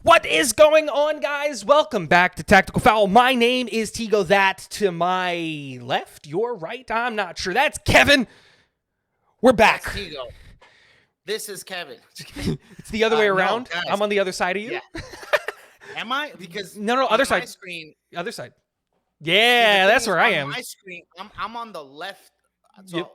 What is going on, guys? Welcome back to Tactical Foul. My name is Tigo. That to my left, your right, I'm not sure. That's Kevin. We're back. That's Tigo. This is Kevin. It's the other way around. No, guys. I'm on the other side of you. Yeah. Am I? Because No, on other my side. screen. Other side. See, Yeah, that's where I am. On my screen, I'm on the left. So Yep.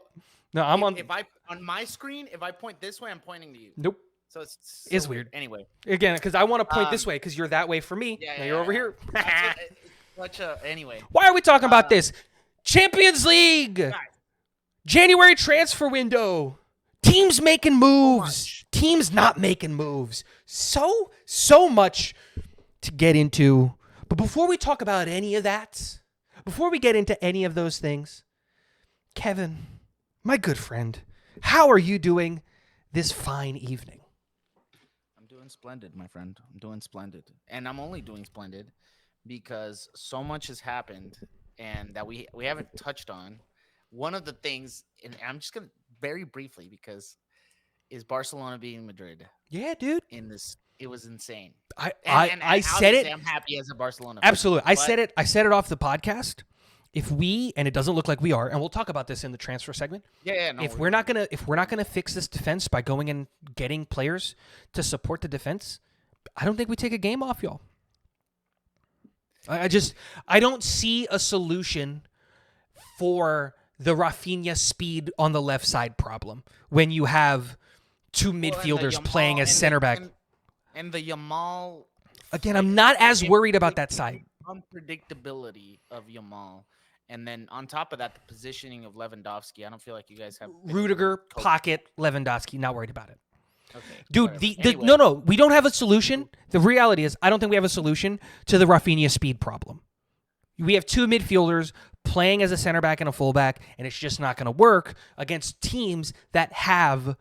No, I'm on. If I on my screen, if I point this way, I'm pointing to you. Nope. So it's so It's weird. Anyway, Again, because I want to point this way because you're that way for me. yeah, Now you're over here. Anyway. Why are we talking about this? Champions League. Guys, January transfer window. Teams making moves. Teams not making moves. So much to get into. But before we talk about any of that, before we get into any of those things, Kevin, my good friend, how are you doing this fine evening? I'm doing splendid, my friend. I'm doing splendid. And I'm only doing splendid because so much has happened and that we haven't touched on. One of the things, and I'm just going to very briefly because is Barcelona beating Madrid Yeah, dude. in this. It was insane. I said obviously it. I'm happy as a Barcelona fan, Absolutely. I but said it off the podcast. If we, and it doesn't look like we are, and we'll talk about this in the transfer segment. no, If we're not gonna fix this defense by going and getting players to support the defense, I don't think we take a game off y'all. I don't see a solution for the Rafinha speed on the left side problem when you have two midfielders playing as center back. And the Yamal. Again, I'm not as worried about that side. Unpredictability of Yamal. And then on top of that, the positioning of Lewandowski. I don't feel like you guys have Rudiger, pocket, Lewandowski, not worried about it. Okay, Dude, anyway. no, we don't have a solution. The reality is, I don't think we have a solution to the Rafinha speed problem. We have two midfielders playing as a center back and a fullback, and it's just not going to work against teams that have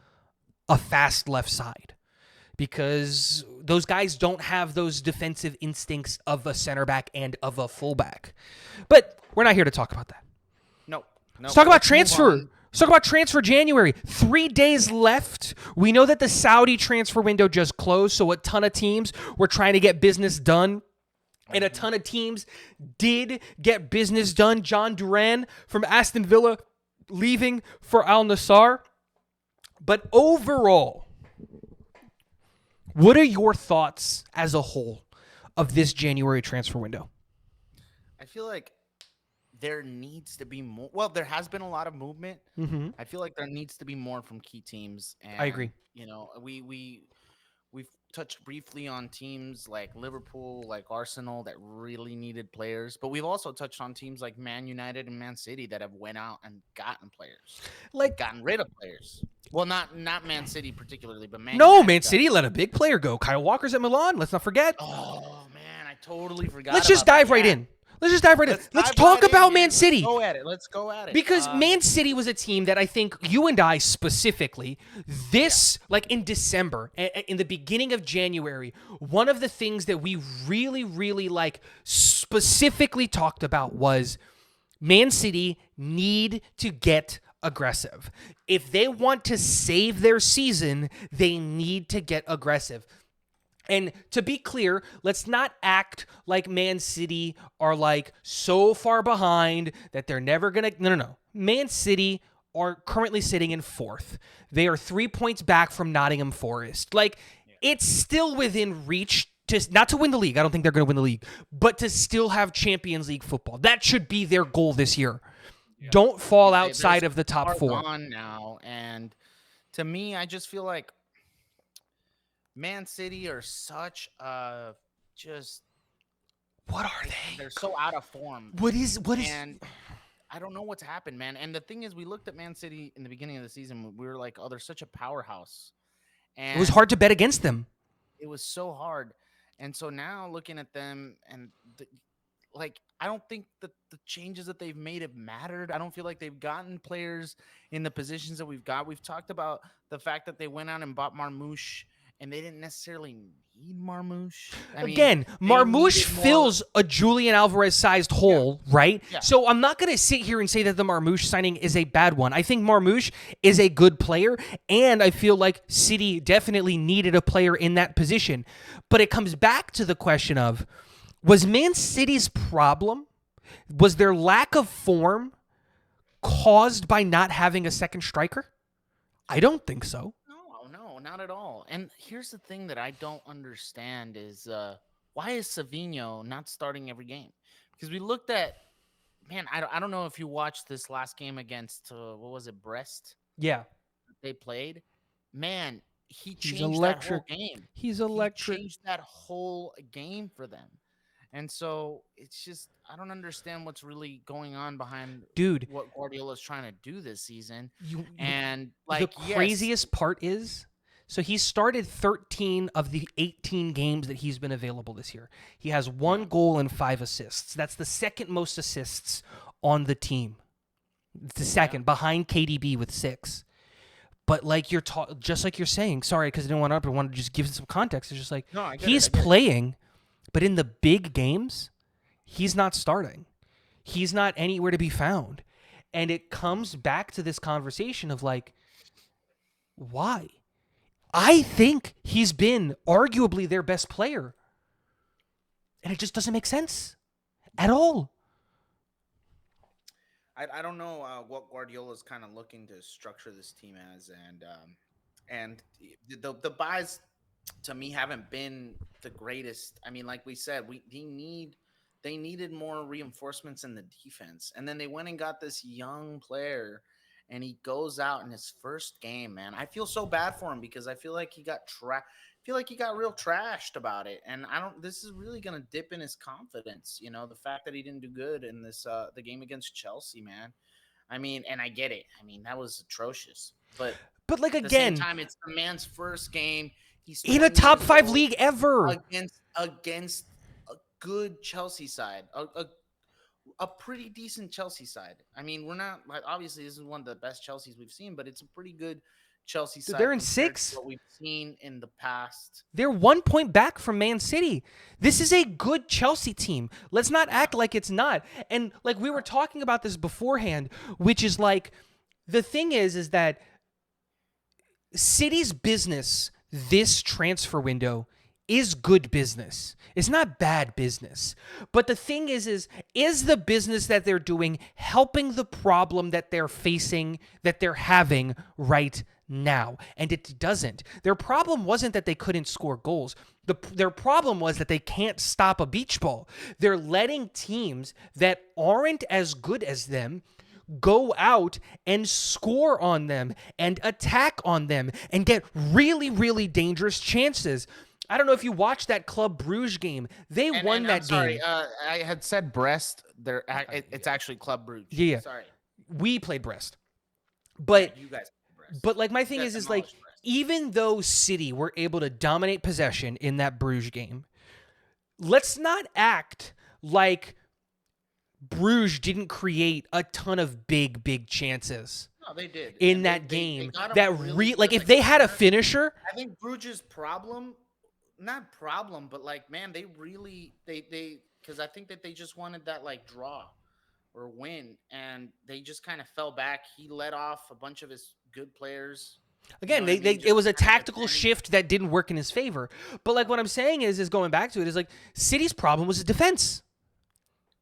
a fast left side because those guys don't have those defensive instincts of a center back and of a fullback. But we're not here to talk about that. No. Let's talk about transfer. Let's talk about transfer January. 3 days left. We know that the Saudi transfer window just closed, so a ton of teams were trying to get business done. And a ton of teams did get business done. John Duran from Aston Villa leaving for Al Nassr. But overall, what are your thoughts as a whole of this January transfer window? I feel like there needs to be more. Well, there has been a lot of movement. Mm-hmm. I feel like there needs to be more from key teams. And, I agree. You know, we've touched briefly on teams like Liverpool, like Arsenal that really needed players, but we've also touched on teams like Man United and Man City that have went out and gotten players, Like gotten rid of players. Well, not Man City particularly, but Man. No, United Man City let a big player go. Kyle Walker's at Milan. Let's not forget. Oh man, I totally forgot. Let's just dive right in. Let's talk about Man City. Let's go at it. Because Man City was a team that I think you and I specifically, like in December, in the beginning of January, one of the things that we really, really like specifically talked about was Man City need to get aggressive. If they want to save their season, they need to get aggressive. And to be clear, let's not act like Man City are like so far behind that they're never going to... No. Man City are currently sitting in fourth. They are 3 points back from Nottingham Forest. It's still within reach not to win the league. I don't think they're going to win the league, but to still have Champions League football. That should be their goal this year. Yeah. Don't fall outside of the top four. On now, and to me, I just feel like Man City are such just. What are they? They're so out of form. What is? And I don't know what's happened, man. And the thing is, we looked at Man City in the beginning of the season. We were like, oh, they're such a powerhouse. And it was hard to bet against them. It was so hard. And so now looking at them and I don't think that the changes that they've made have mattered. I don't feel like they've gotten players in the positions that we've got. We've talked about the fact that they went out and bought Marmouche and they didn't necessarily need Marmouche. I mean, Again, they Marmouche needed more. fills a Julian Alvarez-sized Yeah, hole, right? yeah, So I'm not going to sit here and say that the Marmouche signing is a bad one. I think Marmouche is a good player, and I feel like City definitely needed a player in that position. But it comes back to the question of, was Man City's problem, was their lack of form caused by not having a second striker? I don't think so. no, no, not at all. And here's the thing that I don't understand is why is Savinho not starting every game? Because we looked at man, I don't know if you watched this last game against what was it, Brest? Yeah, They played. Man, he he's changed that electric. whole game. He's He electric. changed that whole game for them. And so it's just I don't understand what's really going on behind Dude, what Guardiola's trying to do this season. you And the like, yes, craziest part is, so he started 13 of the 18 games that he's been available this year. He has yeah, 1 goal and 5 assists. That's the second most assists on the team. The second, behind KDB with 6. But like just like you're saying, sorry, because I didn't want to, but I wanted to just give some context. It's just like no, I get it. he's I get it. playing, but in the big games, he's not starting. He's not anywhere to be found. And it comes back to this conversation of like, why? I think he's been arguably their best player. And it just doesn't make sense at all. I don't know what Guardiola's kind of looking to structure this team as, and the buys to me haven't been the greatest. I mean, like we said, they needed more reinforcements in the defense, and then they went and got this young player, and he goes out in his first game. Man, I feel so bad for him because I feel like he got feel like he got real trashed about it, and I don't. This is really gonna dip in his confidence. You know, the fact that he didn't do good in this the game against Chelsea, man. I mean, and I get it. I mean, that was atrocious, but But like at the same again, time, it's the man's first game. He's in a 20 top years 5 old league ever. against a good Chelsea side, a pretty decent Chelsea side. I mean, we're not like obviously this is one of the best Chelseas we've seen, but it's a pretty good Chelsea Dude, side they're in compared to 6th. what we've seen in the past. They're 1 point back from Man City. This is a good Chelsea team. Let's not act like it's not. And like we were talking about this beforehand, which is like the thing is that City's business this transfer window is good business. It's not bad business. But the thing is the business that they're doing helping the problem that they're facing, that they're having right now? And it doesn't. Their problem wasn't that they couldn't score goals. Their problem was that they can't stop a beach ball. They're letting teams that aren't as good as them go out and score on them and attack on them and get really, really dangerous chances. I don't know if you watched that Club Bruges game. They won And that I'm sorry, game. I had said Brest. It's actually Club Bruges. Yeah. Sorry. We played Brest. But You guys played Brest. but like my You thing guys is like demolished Brest. even though City were able to dominate possession in that Bruges game, let's not act like Bruges didn't create a ton of big chances No, they did in and that they game. got 'em That really good like in if the they had a counter. finisher, I think Bruges' problem, not problem, but like, man, they really they because I think that they just wanted that like draw or win, and they just kind of fell back. He let off a bunch of his good players. You know again, what I mean? it Just was a kind of tactical defending. shift that didn't work in his favor. But like what I'm saying is going back to it is like City's problem was defense.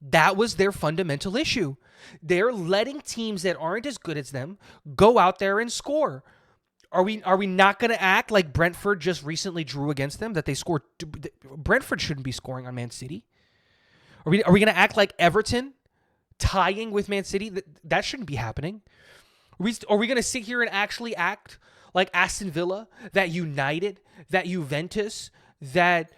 That was their fundamental issue. They're letting teams that aren't as good as them go out there and score. Are we not going to act like Brentford just recently drew against them, that they scored? Brentford shouldn't be scoring on Man City. Are we going to act like Everton tying with Man City? That shouldn't be happening. Are we going to sit here and actually act like Aston Villa, that United, that Juventus, that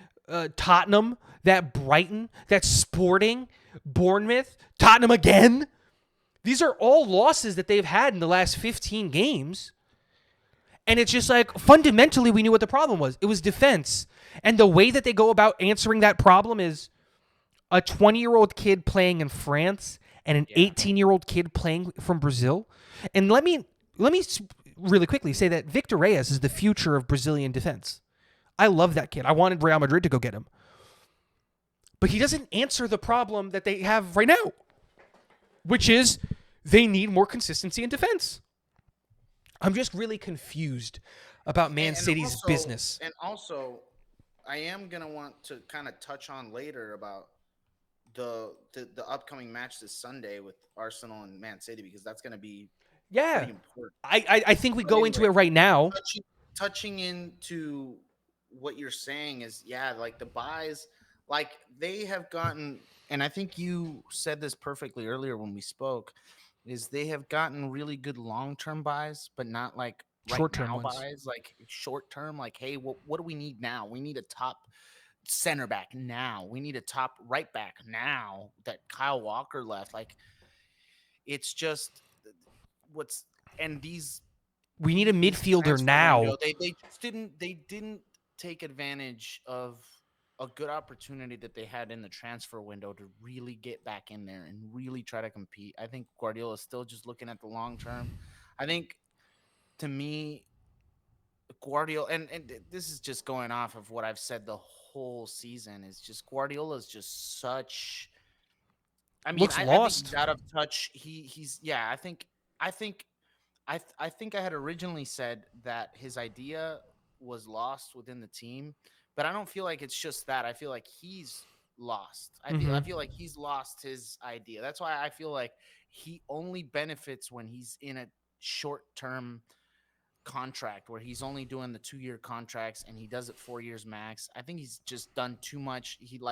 Tottenham, that Brighton, that Sporting, Bournemouth, Tottenham again? These are all losses that they've had in the last 15 games. And it's just like, fundamentally, we knew what the problem was. It was defense. And the way that they go about answering that problem is a 20-year-old kid playing in France and an 18-year-old kid playing from Brazil. And let me really quickly say that Victor Reyes is the future of Brazilian defense. I love that kid. I wanted Real Madrid to go get him. But he doesn't answer the problem that they have right now, which is they need more consistency in defense. I'm just really confused about Man City's business. And also, I am gonna want to kind of touch on later about the upcoming match this Sunday with Arsenal and Man City because that's gonna be Yeah. pretty important. I think we But go into anyway, it right now. touching into what you're saying is like the buys, like they have gotten, and I think you said this perfectly earlier when we spoke, is they have gotten really good long term buys, but not like right Short-term now ones. buys, like short term. Like, hey, what do we need now? We need a top center back now. We need a top right back now that Kyle Walker left. Like, it's just what's and We need a this midfielder transfer window, now. they didn't take advantage of a good opportunity that they had in the transfer window to really get back in there and really try to compete. I think Guardiola is still just looking at the long term. I think to me, Guardiola and this is just going off of what I've said the whole season is just Guardiola is just such. I mean, Looks I think lost. he's out of touch. He's yeah. I think I think I had originally said that his idea was lost within the team, but I don't feel like it's just that. I feel like he's lost. I Mm-hmm. feel like he's lost his idea. That's why I feel like he only benefits when he's in a short-term contract where he's only doing the 2-year contracts and he does it 4 years max. I think he's just done too much. He's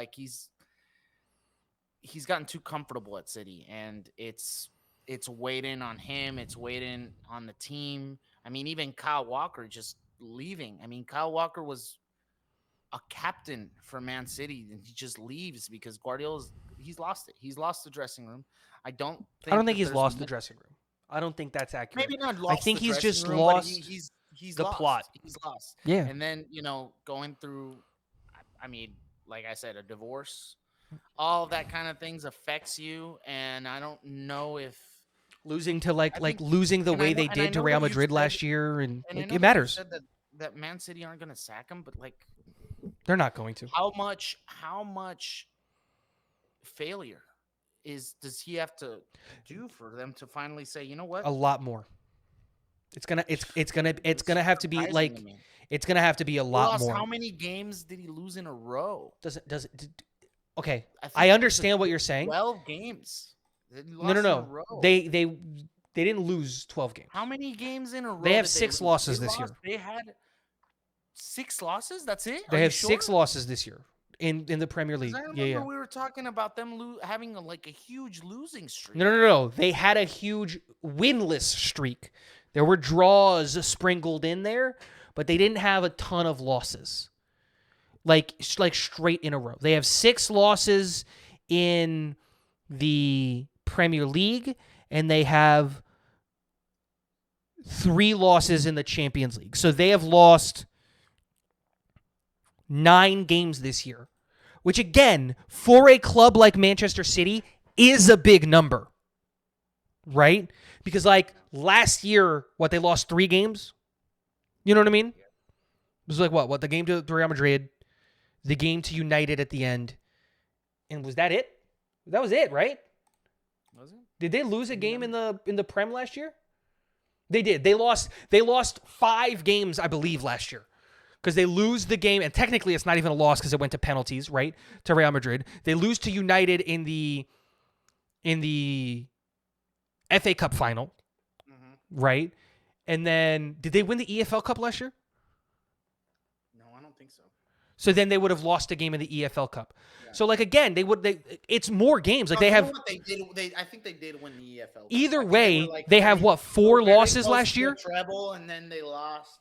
gotten too comfortable at City, and it's waiting on him. It's waiting on the team. I mean, even Kyle Walker just leaving. I mean, Kyle Walker was a captain for Man City, and he just leaves because he's lost it. He's lost the dressing room. I don't I don't think think that he's there's lost the dressing room. I don't think that's accurate. maybe not I lost think the he's dressing just room, but lost he's the plot. lost. He's lost. Yeah. And then going through, I mean, like I said, a divorce, all that kind of things affects you, and I don't know if Losing to I like think, losing the way they and I did to know Real that you've Madrid said, last year, and and I like know it that you've matters. said that Man City aren't going to sack him, but like They're not going to. how much failure does he have to do for them to finally say, you know what? A lot more. It's It's gonna have to be surprising to like me. it's gonna have to be a He lot lost more. how many games did he lose in a row? Okay. I think I it was understand what you're saying. 12 games that he No, no, lost in a no. row. They didn't lose 12 How games. many games in a They row have did they 6 lose? losses this year. They had 6 losses. That's it. Are They you have sure? 6 losses this year in the Premier Because League. I Yeah, remember yeah. we were talking about them having like a huge losing No, streak. no, no, no. They had a huge winless streak. There were draws sprinkled in there, but they didn't have a ton of losses. Like straight in a row. They have 6 losses in the Premier League, and they have 3 losses in the Champions League. So they have lost 9 games this year, which again, for a club like Manchester City, is a big number, right? Because like last year, they lost 3 games? You know what I mean? It was like what? The game to Real Madrid, the game to United at the end, and was that it? That was it, right? Was it? Did they lose a game in the Prem last year? They did. They lost 5 games, I believe, last year. Because they lose the game, and technically it's not even a loss because it went to penalties, right? To Real Madrid. They lose to United in the FA Cup final, right? And then did they win the EFL Cup last year? No, I don't think so. So then they would have lost a game in the EFL Cup. Yeah. So like again, it's more games. Like they have what they did. I think they did win the EFL Cup. Either way, they have what, 4 losses last year? Treble, and then they lost.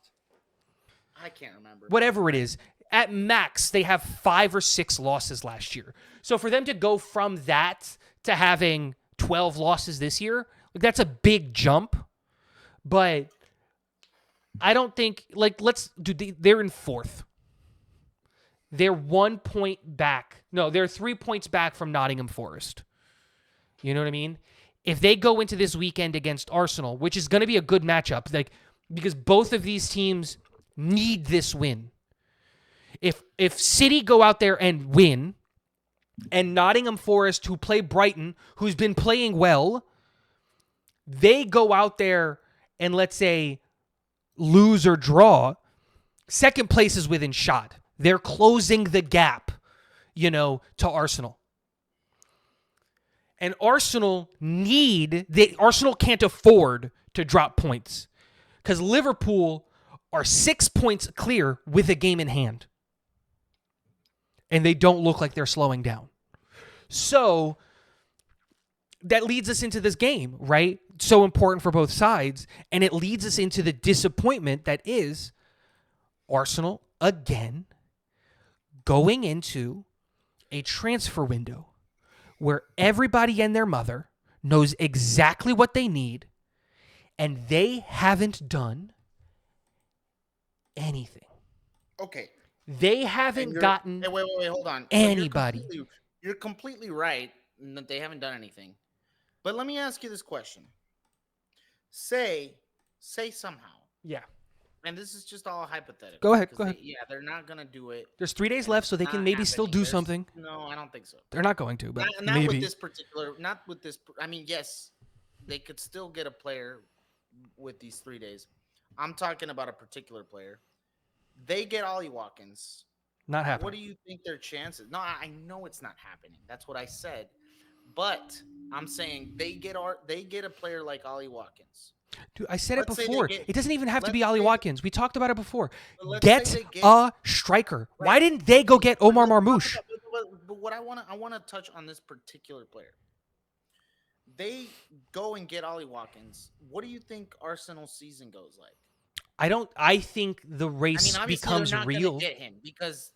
I can't remember. Whatever it is. At max, they have 5 or 6 losses last year. So for them to go from that to having 12 losses this year, like that's a big jump. But I don't think they're in 4th. They're 1 point back. No, they're 3 points back from Nottingham Forest. You know what I mean? If they go into this weekend against Arsenal, which is going to be a good matchup, because both of these teams need this win. If City go out there and win, and Nottingham Forest, who play Brighton, who's been playing well, they go out there and, let's say, lose or draw, second place is within shot. They're closing the gap, to Arsenal. And Arsenal can't afford to drop points because Liverpool are 6 points clear with a game in hand. And they don't look like they're slowing down. So that leads us into this game, right? So important for both sides. And it leads us into the disappointment that is Arsenal, again, going into a transfer window where everybody and their mother knows exactly what they need, and they haven't done anything. Okay. They haven't gotten wait, hold on. anybody. You're completely right that they haven't done anything. But let me ask you this question. Say somehow. Yeah. And this is just all hypothetical. Go ahead. They're not going to do it. There's 3 days left, so they can maybe still do something. No, I don't think so. They're not going to, but not maybe. Not with this. I mean, yes, they could still get a player with these 3 days. I'm talking about a particular player. They get Ollie Watkins. Not happening. What do you think their chances? No, I know it's not happening. That's what I said. But I'm saying they get a player like Ollie Watkins. Dude, I said it before. It doesn't even have to be let's Ollie say- Watkins. We talked about it before. let's Get say they get- a striker. Right. Why didn't they go get Omar Marmoush? But what I want to touch on this particular player. They go and get Ollie Watkins. What do you think Arsenal's season goes like? I think the race obviously becomes they're not real. Gonna get him because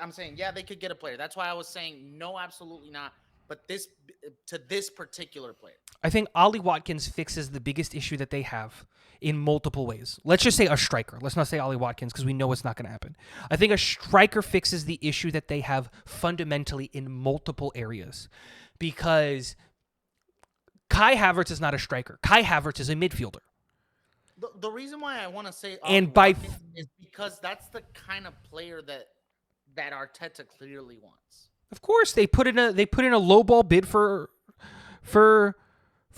I'm saying, yeah, they could get a player. That's why I was saying no, absolutely not. But this particular player. I think Ollie Watkins fixes the biggest issue that they have in multiple ways. Let's just say a striker. Let's not say Ollie Watkins because we know it's not going to happen. I think a striker fixes the issue that they have fundamentally in multiple areas because Kai Havertz is not a striker. Kai Havertz is a midfielder. The reason why I want to say Watkins is because that's the kind of player that Arteta clearly wants. Of course, they put in a low ball bid for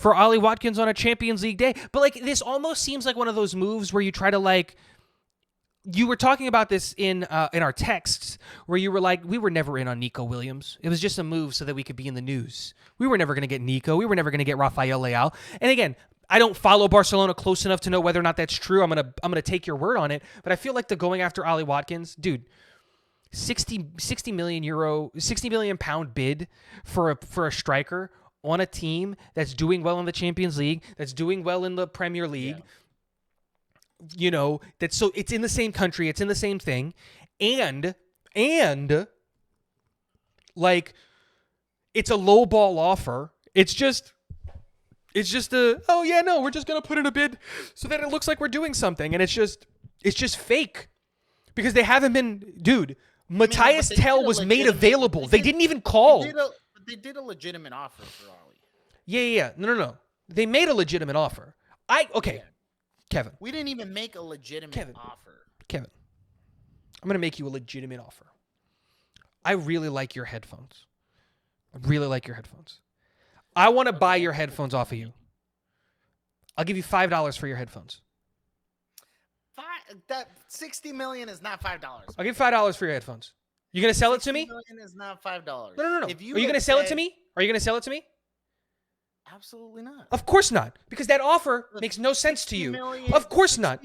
Ollie Watkins on a Champions League day. But this almost seems like one of those moves where you try to you were talking about this in our texts where you were like, we were never in on Nico Williams. It was just a move so that we could be in the news. We were never going to get Nico. We were never going to get Rafael Leao. And again, I don't follow Barcelona close enough to know whether or not that's true. I'm gonna take your word on it. But I feel like the going after Ollie Watkins, dude, 60 million pound bid for a striker on a team that's doing well in the Champions League, that's doing well in the Premier League. Yeah. It's in the same country, it's in the same thing, and it's a low ball offer. It's just we're just gonna put in a bid so that it looks like we're doing something, and it's just fake because they haven't been, dude. Matthias Tell was made available. They didn't even call. They did a legitimate offer for Ollie. Yeah. No. They made a legitimate offer. Kevin. We didn't even make a legitimate offer. Kevin, I'm going to make you a legitimate offer. I really like your headphones. I want to buy your headphones off of you. I'll give you $5 for your headphones. That 60 million is not $5. I'll give you $5 for your headphones. You going to sell it to me? 60 million is not $5. No. Are you going to sell it to me? Absolutely not. Of course not, because that offer makes no sense to you. Of course not.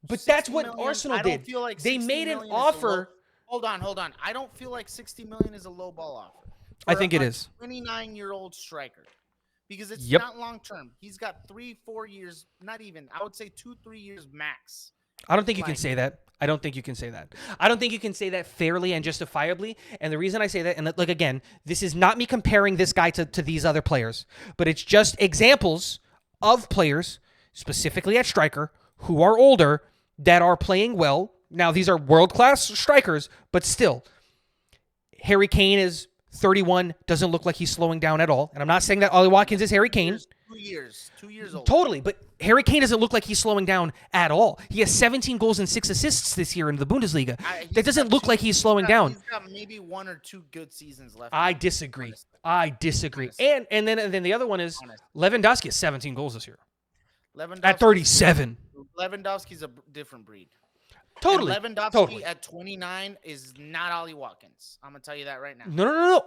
But that's what Arsenal did. They made an offer. Hold on. I don't feel like 60 million is a low ball offer. I think it is. 29-year-old striker. Because it's Yep. not long term. He's got 3-4 years, not even. I would say 2-3 years max. I don't think you can say that. I don't think you can say that fairly and justifiably. And the reason I say that, and again, this is not me comparing this guy to these other players, but it's just examples of players, specifically at striker, who are older, that are playing well. Now, these are world-class strikers, but still, Harry Kane is 31, doesn't look like he's slowing down at all. And I'm not saying that Ollie Watkins is Harry Kane. 2 years old. Totally, but Harry Kane doesn't look like he's slowing down at all. He has 17 goals and 6 assists this year in the Bundesliga. That doesn't look like he's slowing down. He's got maybe 1 or 2 good seasons left. I disagree. Honestly. I disagree. Honestly. And then the other one is Honestly. Lewandowski has 17 goals this year. Lewandowski's At 37. Lewandowski's a different breed. Totally. And Lewandowski totally. at 29 is not Ollie Watkins. I'm gonna tell you that right now. No.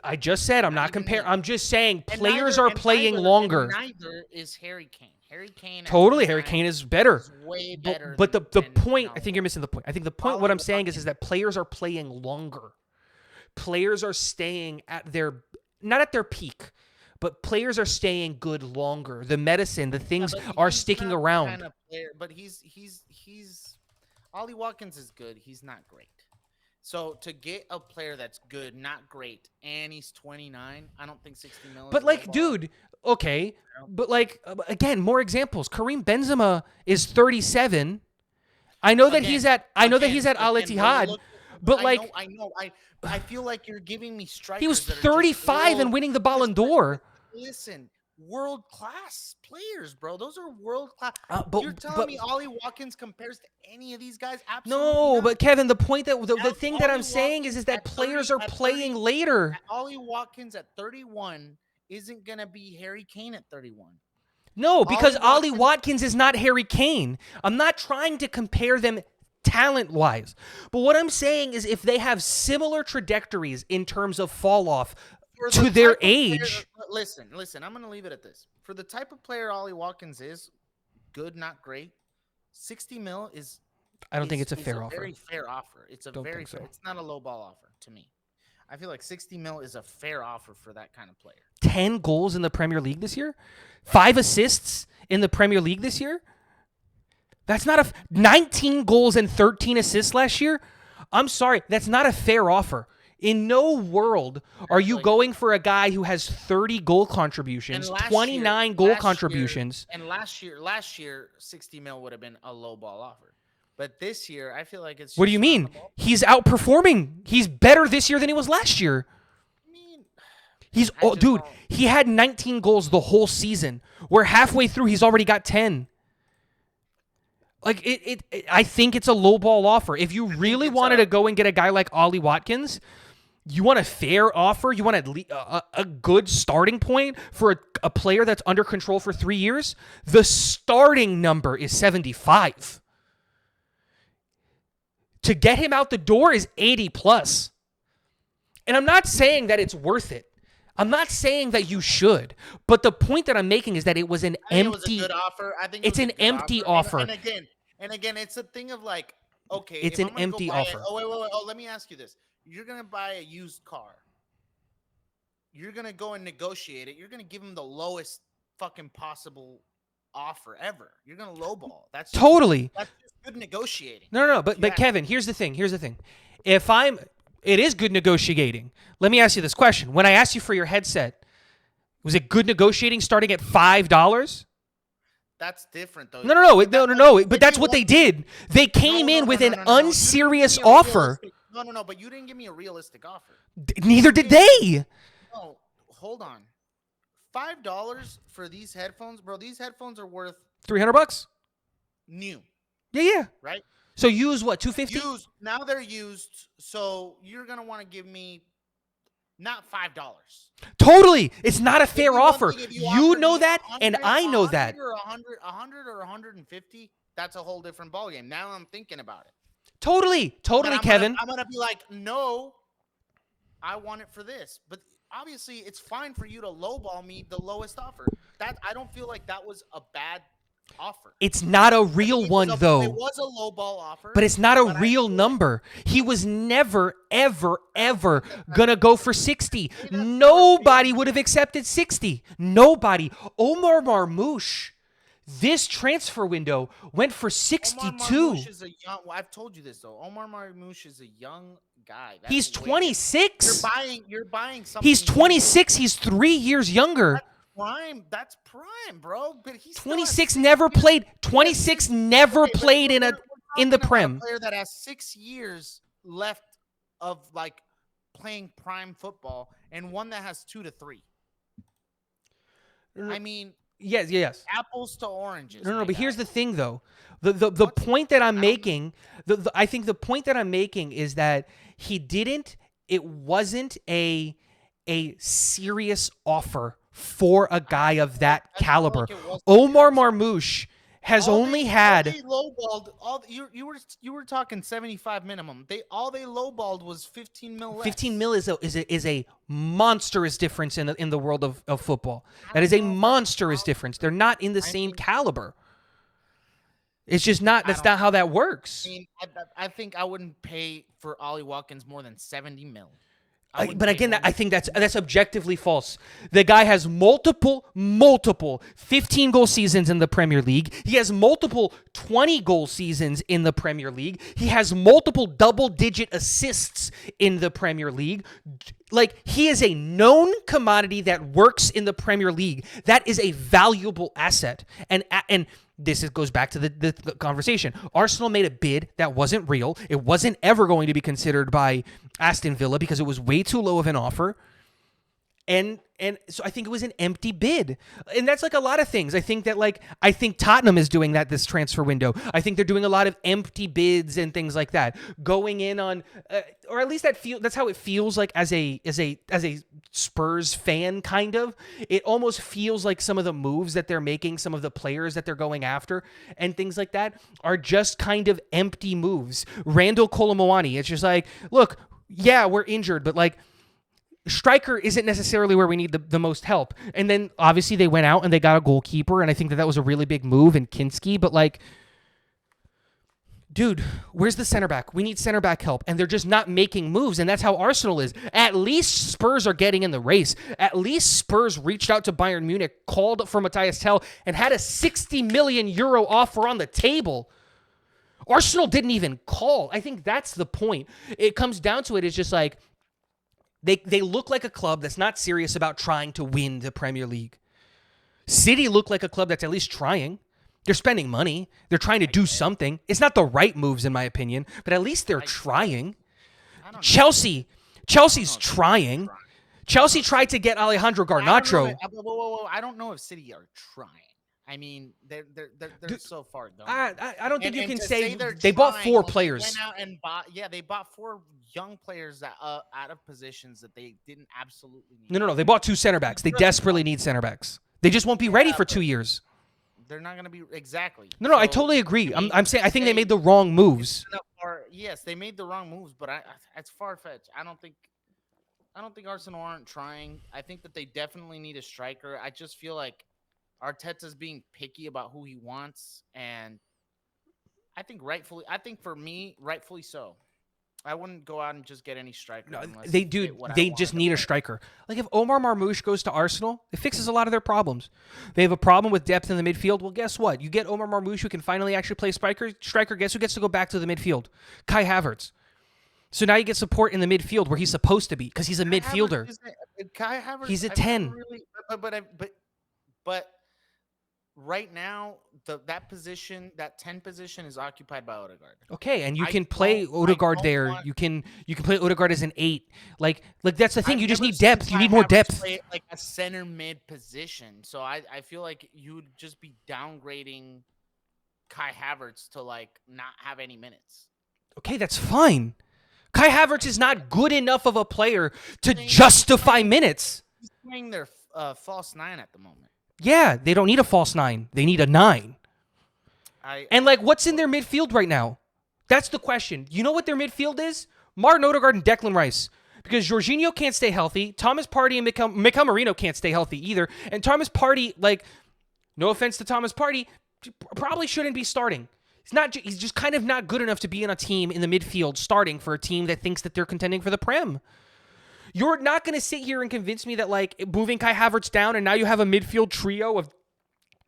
I just said I'm not comparing. I'm just saying players are playing longer. Neither is Harry Kane. Harry Kane. Totally, Harry Kane is better. Is way better. But the point, I think you're missing the point. I think the point, what I'm saying is that players are playing longer. Players are staying at not at their peak, but players are staying good longer. The medicine, the things are sticking around. Kind of player, but he's Ollie Watkins is good. He's not great. So to get a player that's good, not great, and he's 29, I don't think 60 mil. But like, dude, okay, but like again, more examples. Karim Benzema is 37. I know that he's at Al Ittihad, but like, I feel like you're giving me strikers. He was 35 and winning the Ballon d'Or. Listen, world-class players, bro. Those are world-class. You're telling me Ollie Watkins compares to any of these guys? Absolutely no, not. But Kevin, the point the thing that I'm saying is that players are playing later. Ollie Watkins at 31 isn't going to be Harry Kane at 31. No, because Ollie Watkins is not Harry Kane. I'm not trying to compare them talent-wise. But what I'm saying is if they have similar trajectories in terms of fall-off to their age. Listen, I'm going to leave it at this. For the type of player Ollie Watkins is, good, not great, 60 mil is... I don't think it's a fair offer. It's a very fair offer. It's So. It's not a low ball offer to me. I feel like 60 mil is a fair offer for that kind of player. 10 goals in the Premier League this year? 5 assists in the Premier League this year? That's not 19 goals and 13 assists last year? I'm sorry, that's not a fair offer. In no world are you going for a guy who has 30 goal contributions, 29 goal contributions. And last year, 60 mil would have been a low ball offer. But this year, I feel like it's... What do you mean? He's outperforming. He's better this year than he was last year. Dude, he had 19 goals the whole season. We're halfway through. He's already got 10. Like, I think it's a low ball offer. If you really wanted to go and get a guy like Ollie Watkins, you want a fair offer, you want a good starting point for a player that's under control for 3 years, the starting number is 75. To get him out the door is 80 plus. And I'm not saying that it's worth it. I'm not saying that you should, but the point that I'm making is that it was an empty. It was a good offer. I think it's an empty offer. And again, it's a thing of like, okay, it's an empty offer. Wait. Oh, let me ask you this: you're gonna buy a used car. You're gonna go and negotiate it. You're gonna give him the lowest fucking possible offer ever. You're gonna lowball. That's just good negotiating. No. But Kevin, here's the thing. It is good negotiating. Let me ask you this question. When I asked you for your headset, was it good negotiating starting at $5? That's different, though. No. But that's what they did. They came in with an unserious offer. No. But you didn't give me a realistic offer. Neither did they. No, hold on. $5 for these headphones, bro. These headphones are worth $300. New. Yeah. Right. So use what, $250? Used. Now they're used, so you're gonna want to give me not $5. Totally, it's not a fair offer. You know that, and I know that. Or 100 or 150. That's a whole different ballgame. Now I'm thinking about it. Totally, Kevin. I'm gonna be like, no, I want it for this, but obviously it's fine for you to lowball me the lowest offer. That I don't feel like that was a bad offer. It's not a real one, though. It was a lowball offer, but it's not a real number. He was never, ever gonna go for 60. Nobody would have accepted 60. Nobody. Omar Marmoush, this transfer window went for 62. Omar Marmoush is a young. Well, I've told you this though. Omar Marmoush is a young guy. He's 26. You're buying something. He's 26. He's 3 years younger. That's prime, bro. But he's 26 never played. 26 never played in the Prem. A player that has 6 years left of like playing prime football, and one that has 2 to 3. I mean, Yes. Apples to oranges, No, my but here's guy. the thing, though. The What's point that I'm I don't making, I think the point that I'm making is that he didn't. It wasn't a serious offer for a guy of that I feel caliber. like it was a Omar serious offer. Marmouche has All only they had lowballed you were talking 75 minimum. They lowballed was 15 mil 15 less. mil is a monstrous difference in the world of football. I That is don't a know if that's monstrous difference. They're monster. not in the I same mean, caliber. It's just not. I That's don't not how know. that I works. mean, I think I wouldn't pay for Ollie Watkins more than 70 mil. I wouldn't But pay again, more I than think 70 mil. that's objectively false. The guy has multiple 15 goal seasons in the Premier League. He has multiple 20 goal seasons in the Premier League. He has multiple double digit assists in the Premier League. Like, he is a known commodity that works in the Premier League. That is a valuable asset. And this goes back to the conversation. Arsenal made a bid that wasn't real. It wasn't ever going to be considered by Aston Villa because it was way too low of an offer. And so I think it was an empty bid. And that's like a lot of things. I think Tottenham is doing that this transfer window. I think they're doing a lot of empty bids and things like that. Going in on or at least that's how it feels like as a Spurs fan kind of. It almost feels like some of the moves that they're making, some of the players that they're going after and things like that are just kind of empty moves. Randall Colomwani, it's just like, look, yeah, we're injured, but like striker isn't necessarily where we need the most help. And then obviously they went out and they got a goalkeeper, and I think that was a really big move in Kinski. But like, dude, where's the center back? We need center back help, and they're just not making moves, and that's how Arsenal is. At least Spurs are getting in the race. At least Spurs reached out to Bayern Munich, called for Matthias Tell, and had a 60 million euro offer on the table. Arsenal didn't even call. I think that's the point. It comes down to it. It's just like, They look like a club that's not serious about trying to win the Premier League. City look like a club that's at least trying. They're spending money. They're trying to do something. It's not the right moves, in my opinion, but at least they're trying. I don't know. Chelsea's trying. Chelsea tried to get Alejandro Garnacho. I don't know if City are trying. I mean, they're so far gone. I don't think you can to say they're they bought trying, 4 like, players. They went out and they bought 4 young players that out of positions that they didn't absolutely need. No. They bought 2 center backs. They desperately need center backs. They just won't be ready for 2 years. They're not going to be exactly. No, I totally agree. I'm saying I think they made the wrong moves. Yes, they made the wrong moves, but it's far fetched. I don't think Arsenal aren't trying. I think that they definitely need a striker. I just feel like Arteta's being picky about who he wants, and I think rightfully so. I wouldn't go out and just get any striker. No, unless they it do. fit what I They wanted just to need a play. striker. Like if Omar Marmouche goes to Arsenal, it fixes a lot of their problems. They have a problem with depth in the midfield. Well, guess what? You get Omar Marmouche who can finally actually play striker. Guess who gets to go back to the midfield? Kai Havertz. So now you get support in the midfield where he's supposed to be because he's a midfielder. Kai Havertz. He's a 10. Really, but right now, that position, that 10 position, is occupied by Odegaard. Okay, and you can play Odegaard there. You can play Odegaard as an 8. Like that's the thing. You just need depth. You need more depth. Play like a center mid position. So I feel like you would just be downgrading Kai Havertz to like not have any minutes. Okay, that's fine. Kai Havertz is not good enough of a player to justify minutes. He's playing their false 9 at the moment. Yeah, they don't need a false 9. They need a 9. And like, what's in their midfield right now? That's the question. You know what their midfield is? Martin Odegaard and Declan Rice. Because Jorginho can't stay healthy. Thomas Partey and Mikel Merino can't stay healthy either. And Thomas Partey, like, no offense to Thomas Partey, probably shouldn't be starting. He's just kind of not good enough to be in a team in the midfield starting for a team that thinks that they're contending for the Prem. You're not going to sit here and convince me that, like, moving Kai Havertz down and now you have a midfield trio of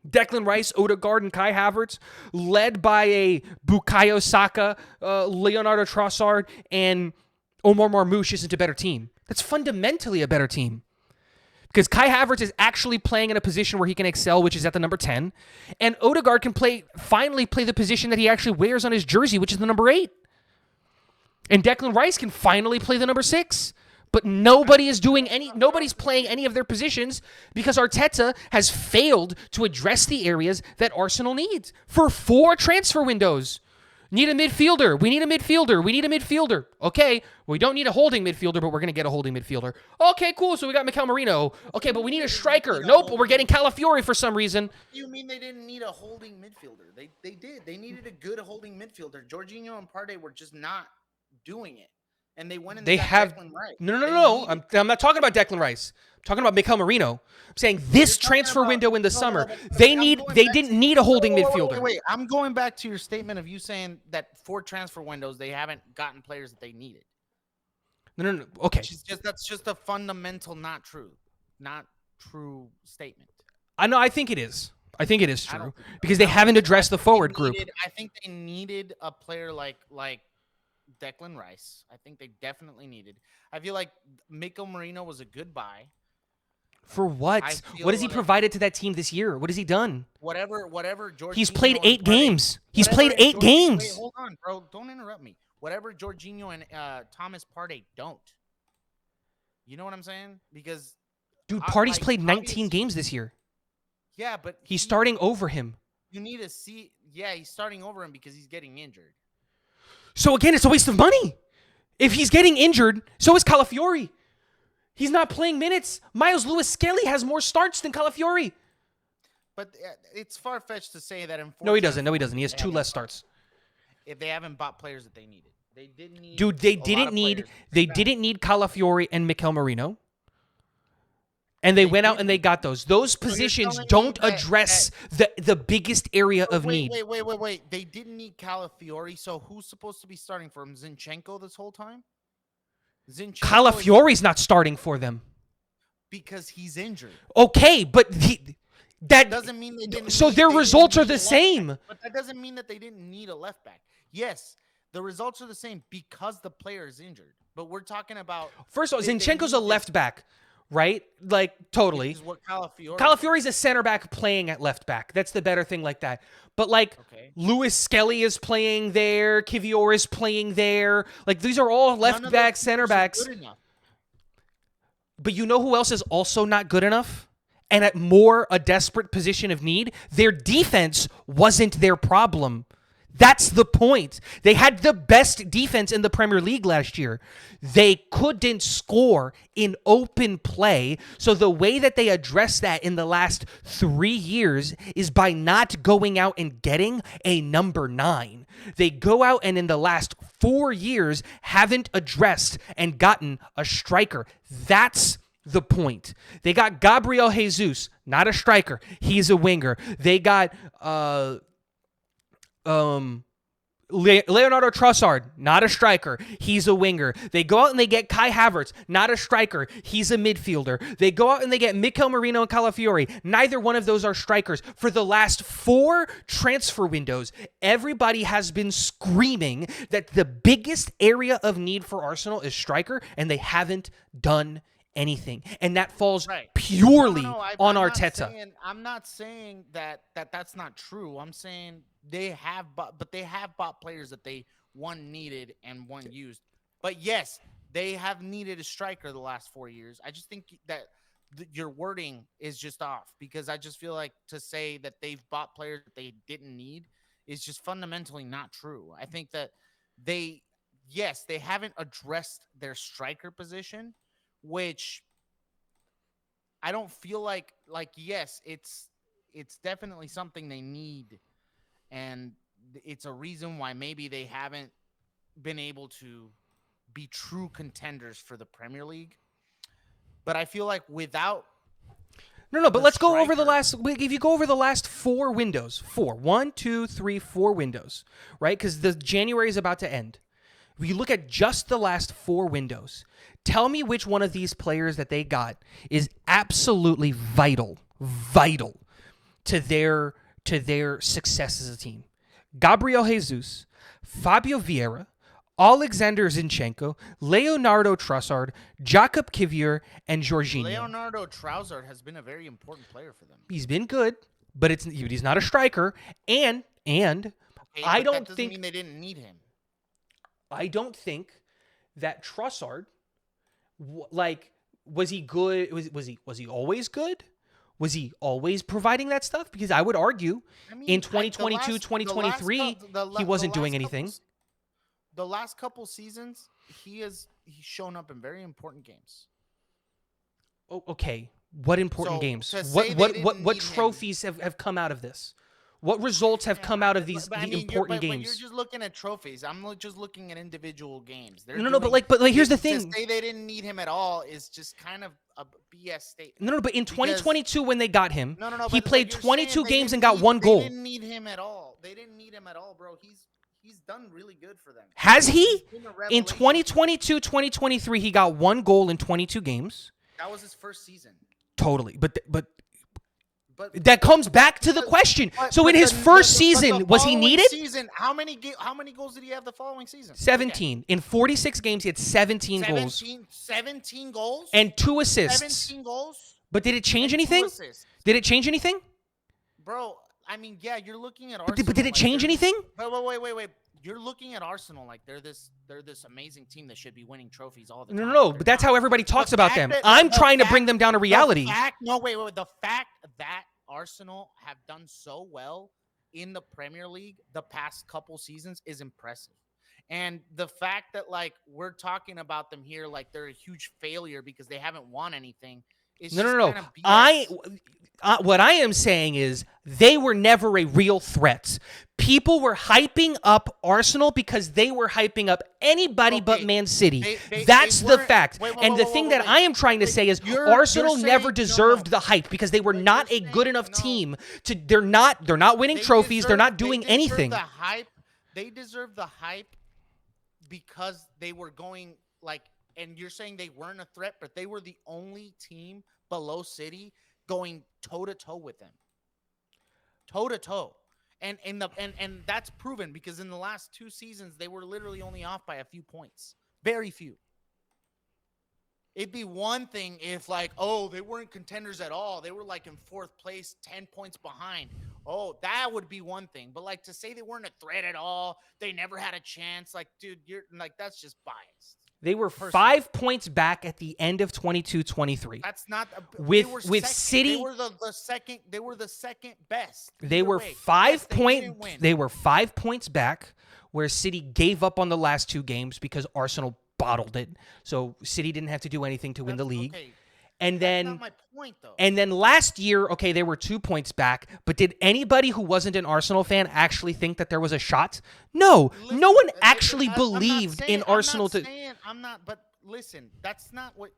Declan Rice, Odegaard, and Kai Havertz, led by a Bukayo Saka, Leonardo Trossard, and Omar Marmouche isn't a better team. That's fundamentally a better team. Because Kai Havertz is actually playing in a position where he can excel, which is at the number 10. And Odegaard can finally play the position that he actually wears on his jersey, which is the number 8. And Declan Rice can finally play the number 6. but nobody is doing any. Nobody's playing any of their positions because Arteta has failed to address the areas that Arsenal needs for 4 transfer windows. Need a midfielder. We need a midfielder. We need a midfielder. Okay, we don't need a holding midfielder, but we're going to get a holding midfielder. Okay, cool. So we got Mikel Merino. Okay, but we need a striker. Nope, we're getting Calafiori for some reason. You mean they didn't need a holding midfielder? They did. They needed a good holding midfielder. Jorginho and Partey were just not doing it, and they went and They got have Declan Rice. no. I'm not talking about Declan Rice. I'm talking about Mikel Merino. I'm saying this You're talking transfer about- window in the no, summer, no, they I'm need. going They back didn't to- need a holding Wait, midfielder. Wait, I'm going back to your statement of you saying that 4 transfer windows they haven't gotten players that they needed. No. Okay, That's just a fundamental not true statement. I know. I think it is. I think it is I don't true think so. because they I don't haven't think so. addressed the forward group. I think they needed a player like Declan Rice. I think they definitely needed. I feel like Mikel Merino was a good buy. For what? I feel What has he like- provided to that team this year? What has he done? Whatever Jorginho He's played and 8 Partey- games. He's whatever played 8 Jorginho- games. Wait, hold on, bro. Don't interrupt me. Whatever Jorginho and Thomas Partey don't. You know what I'm saying? Because Dude, I- Party's like, played 19 obviously- games this year. yeah, but He's starting over him. You need to see. Yeah, he's starting over him because he's getting injured. So again, it's a waste of money. If he's getting injured, so is Calafiori. He's not playing minutes. Miles Lewis-Skelly has more starts than Calafiori. But it's far fetched to say that in. No, he doesn't. No, he doesn't. He has they 2 haven't less bought- starts. If they haven't bought players that they needed, they didn't need. Dude, they a lot didn't of need players. they didn't need Calafiori and Mikel Merino. And they went out and they got those. Those you're positions telling me don't that- address the biggest area of need. Wait. They didn't need Calafiori, so who's supposed to be starting for him? Zinchenko this whole time? Zinchenko is- Calafiori's not starting for them. because he's injured. Okay, but that Doesn't mean they didn't. so need- their they didn't results are need a the left same. back. But that doesn't mean that they didn't need a left back. Yes, the results are the same because the player is injured. But we're talking about First of all, they Zinchenko's a needed- left back, right? Like totally. This is what Calafiori. Calafiori's a center back playing at left back. That's the better thing like that. But like Okay. Lewis Skelly is playing there, Kivior is playing there. Like these are all left None of back, those center players are backs. good enough. But you know who else is also not good enough? And at more a desperate position of need? Their defense wasn't their problem. That's the point. They had the best defense in the Premier League last year. They couldn't score in open play. So the way that they addressed that in the last 3 years is by not going out and getting a number 9. They go out and in the last 4 years haven't addressed and gotten a striker. That's the point. They got Gabriel Jesus, not a striker. He's a winger. They got Leonardo Trossard, not a striker. He's a winger. They go out and they get Kai Havertz, not a striker. He's a midfielder. They go out and they get Mikel Merino and Calafiori. Neither one of those are strikers. For the last 4 transfer windows, everybody has been screaming that the biggest area of need for Arsenal is striker, and they haven't done anything. And that falls Right. purely No, on I'm not Arteta. I'm not saying that's not true. I'm saying they have bought players that they one needed and one used. But yes, they have needed a striker the last 4 years. I just think that your wording is just off because I just feel like to say that they've bought players that they didn't need is just fundamentally not true. I think that they haven't addressed their striker position, which I don't feel like yes, it's definitely something they need, and it's a reason why maybe they haven't been able to be true contenders for the Premier League. But I feel like without No, but the let's go over the striker. last. If you go over the last 4 windows, 1, 2, 3, 4 windows, right? Because the January is about to end. If you look at just the last 4 windows, tell me which one of these players that they got is absolutely vital to their success as a team. Gabriel Jesus, Fabio Vieira, Alexander Zinchenko, Leonardo Trossard, Jakub Kivior, and Jorginho. Leonardo Trossard has been a very important player for them. He's been good, but he's not a striker. And Okay, I but don't that doesn't think mean they didn't need him. I don't think that Trossard Like, was he good? Was he always good? Was he always providing that stuff? Because I would argue I in mean, the last 2023, he wasn't doing anything. the last couple seasons, he's shown up in very important games. Oh, okay. What important So games? to What say they what didn't what what need him, trophies have come out of this? What results have yeah, come out of these but I the mean, important but you're games? just looking at trophies. just looking at individual games. They're No, no, but doing like, here's the to thing. say they didn't need him at all is just kind of a BS statement. No, no, but in Because 2022 when they got him, no, he but played you're saying 22 games and got one they goal. didn't need him at all. They didn't need him at all, bro. He's done really good for them. Has He's he? been a In revelation for them. 2022, 2023, he got one goal in 22 games. That was his first season. Totally. But But that comes back to the question. So in his first season, was he needed? Season, how many goals did he have the following season? 17. In 46 games, he had 17 goals 17 goals? and 2 assists. 17 goals? But did it change And 2 anything? assists. Did it change anything? Bro, I mean, yeah, you're looking at But Arsenal. did it change anything? Wait. You're looking at Arsenal like they're this amazing team that should be winning trophies all the time. No. But that's how everybody talks about them. I'm trying to bring them down to reality. The fact that Arsenal have done so well in the Premier League the past couple seasons is impressive. And the fact that like we're talking about them here like they're a huge failure because they haven't won anything is just No. kind of BS. What I am saying is they were never a real threat. People were hyping up Arsenal because they were hyping up anybody but Man City. That's the fact. And the thing that I am trying to say is Arsenal never deserved the hype because they were not a good enough team to. They're not winning trophies. They're not doing anything. They deserve the hype because they were going like, and you're saying they weren't a threat, but they were the only team below City going toe to toe with them, toe to toe, and that's proven because in the last 2 seasons they were literally only off by a few points, very few. It'd be one thing if like, oh, they weren't contenders at all, they were like in 4th place, 10 points behind. Oh, that would be one thing. But like to say they weren't a threat at all, they never had a chance. Like, dude, you're like that's just biased. They were 5 points back at the end of 22-23. That's not with City. They were the second. They were the second best. They were 5 points. They were 5 points back, where City gave up on the last 2 games because Arsenal bottled it. So City didn't have to do anything to win the league. Okay. And That's then, not my point, though. and then last year, okay, they were 2 points back. But did anybody who wasn't an Arsenal fan actually think that there was a shot? No, Listen, no one actually believed in Arsenal I'm not. But listen, that's not what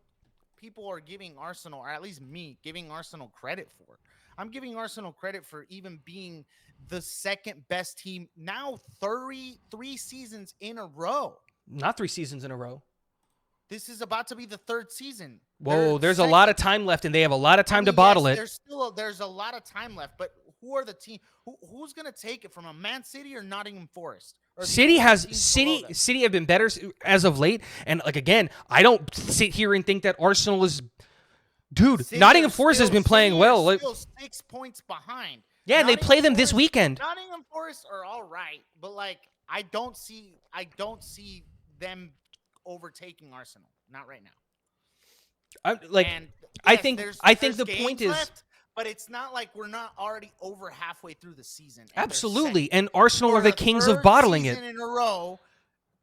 people are giving Arsenal, or at least me, giving Arsenal credit for. I'm giving Arsenal credit for even being the second best team now 33 seasons in a row. Not 3 seasons in a row. This is about to be the 3rd season. Whoa, there's a lot of time left, and they have a lot of time to bottle it. There's a lot of time left, but who are the team? Who's going to take it from a Man City or Nottingham Forest? Or City have been better as of late, and like again, I don't sit here and think that Arsenal is. Dude, Nottingham Forest has been playing well. Still 6 points behind. Yeah, and they play them this weekend. Nottingham Forest are all right, but like I don't see them overtaking Arsenal. Not right now. I think the point is, left, but it's not like we're not already over halfway through the season. Absolutely, and Arsenal are the kings of bottling it. In a row,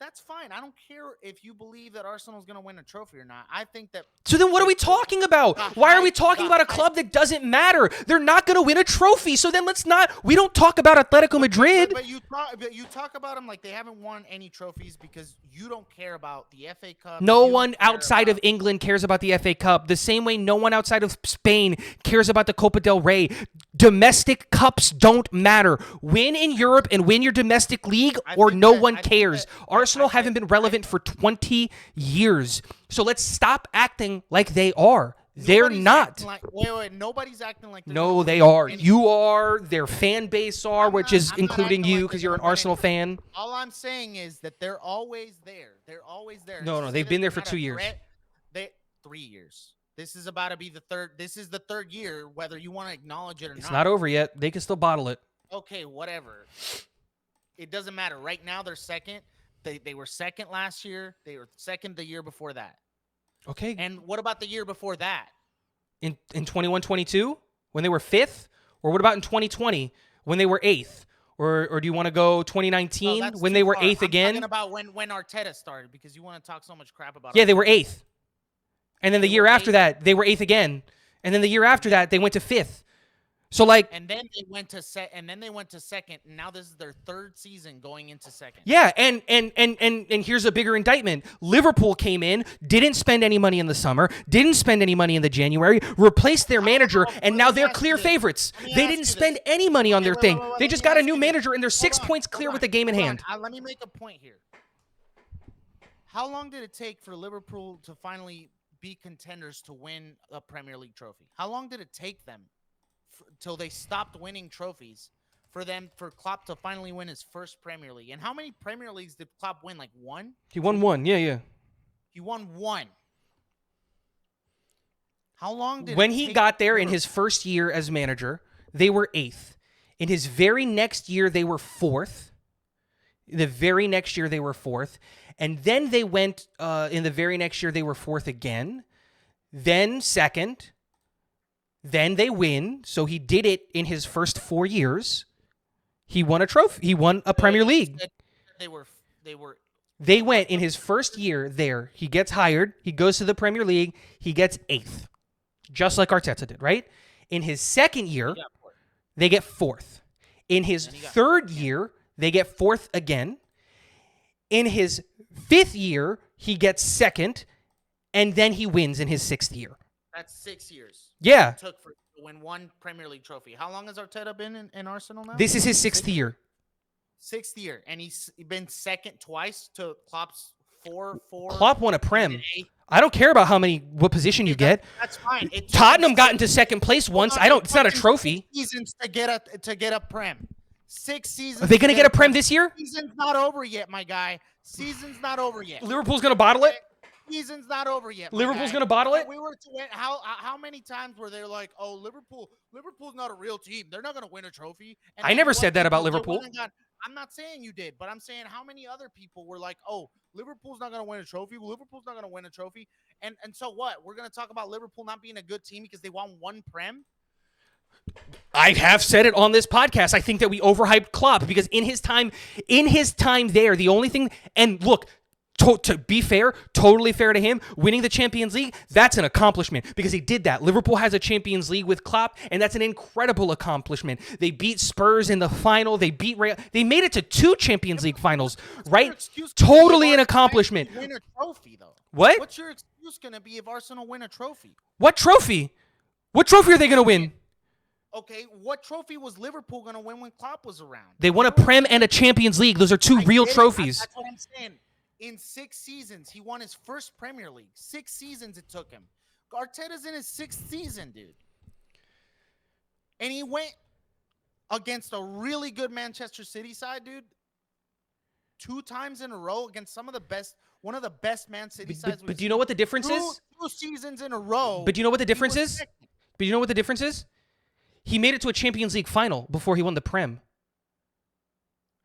that's fine. I don't care if you believe that Arsenal's going to win a trophy or not. I think that. So then what are we talking about? Why are we talking about a club that doesn't matter? They're not going to win a trophy. So then we don't talk about Atletico Madrid. But you talk about them like they haven't won any trophies because you don't care about the FA Cup. No one outside of England cares about the FA Cup. The same way no one outside of Spain cares about the Copa del Rey. Domestic cups don't matter. Win in Europe and win your domestic league or no one cares. Arsenal haven't been relevant for 20 years. So let's stop acting like they are. They're not. Wait. Nobody's acting like they're No, they are. You are. Their fan base are, which is including you because you're an Arsenal fan. All I'm saying is that they're always there. They're always there. No, they've been there for 2 years. 3 years. This is about to be the third. This is the 3rd year, whether you want to acknowledge it or not. It's not over yet. They can still bottle it. Okay, whatever. It doesn't matter. Right now, they're second. They were second last year. They were second the year before that. Okay. And what about the year before that? In 21-22 when they were 5th? Or what about in 2020 when they were 8th? Or do you want to go No, 2019 that's when too they were far. 8th I'm talking again? about when Arteta started, because you want to talk so much crap about Yeah, they were Arteta. 8th. And then the They year were after 8th, that, they were 8th again. And then the year and after then that, they went to 5th. So like, and then they went to second, and now this is their third season going into second. yeah, and here's a bigger indictment. Liverpool came in, didn't spend any money in the summer, didn't spend any money in the January, replaced their manager, and now Let me they're ask clear you this. favorites. Let me They ask didn't you this. spend any money on Okay, their wait, wait, thing. wait, wait. They Let just me got a ask new you this. manager, and they're 6 points clear with the game in hand. Let me make a point here. How long did it take for Liverpool to finally be contenders to win a Premier League trophy? How long did it take them till they stopped winning trophies for Klopp to finally win his first Premier League? And how many Premier Leagues did Klopp win? Like one? He won one, yeah. He won one. How long did When it he take got there in Liverpool? his first year as manager, they were 8th. In his very next year, they were 4th. The very next year, they were 4th. And then they went, in the very next year, they were 4th again. Then 2nd. Then they win. So he did it in his first 4 years. He won a trophy. He won a Premier League. They were They went in his first year there. He gets hired. He goes to the Premier League. He gets 8th. Just like Arteta did, right? In his second year, they get 4th. In his third year, they get 4th again. In his 5th year, he gets 2nd. And then he wins in his 6th year. That's 6 years. Yeah. It took to win one Premier League trophy. How long has Arteta been in Arsenal now? This is his 6th year. 6th year, and he's been second twice to Klopp's 4-4. Klopp won a Prem. I don't care about what position you get. That's fine. Tottenham got into second place once. It's not a trophy. Seasons to get a Prem. 6 seasons. Are they going to get a Prem this year? Season's not over yet, my guy. Season's not over yet. Liverpool's going to bottle it? Season's not over yet. Liverpool's going to bottle it? We were to win. How many times were they like, "Oh, Liverpool's not a real team. They're not going to win a trophy." And I never said that about Liverpool. I'm not saying you did, but I'm saying how many other people were like, "Oh, Liverpool's not going to win a trophy. Liverpool's not going to win a trophy." And so what? We're going to talk about Liverpool not being a good team because they won one Prem? I have said it on this podcast. I think that we overhyped Klopp because in his time there, the only thing, and look, to be fair, totally fair to him, winning the Champions League, that's an accomplishment because he did that. Liverpool has a Champions League with Klopp, and that's an incredible accomplishment. They beat Spurs in the final. They beat Real. They made it to 2 Champions League finals, right? Totally an accomplishment. Win a trophy, though. What? What's your excuse going to be if Arsenal win a trophy? What trophy? What trophy are they going to win? Okay, what trophy was Liverpool going to win when Klopp was around? They won a Prem and a Champions League. Those are 2 real trophies. That's what I'm saying. In 6 seasons, he won his first Premier League. 6 seasons it took him. Arteta's in his 6th season, dude. And he went against a really good Manchester City side, dude. 2 times in a row against one of the best Man City sides. But do you know what the difference is? 2 seasons in a row. But do you know what the difference is? But you know what the difference is? He made it to a Champions League final before he won the Prem.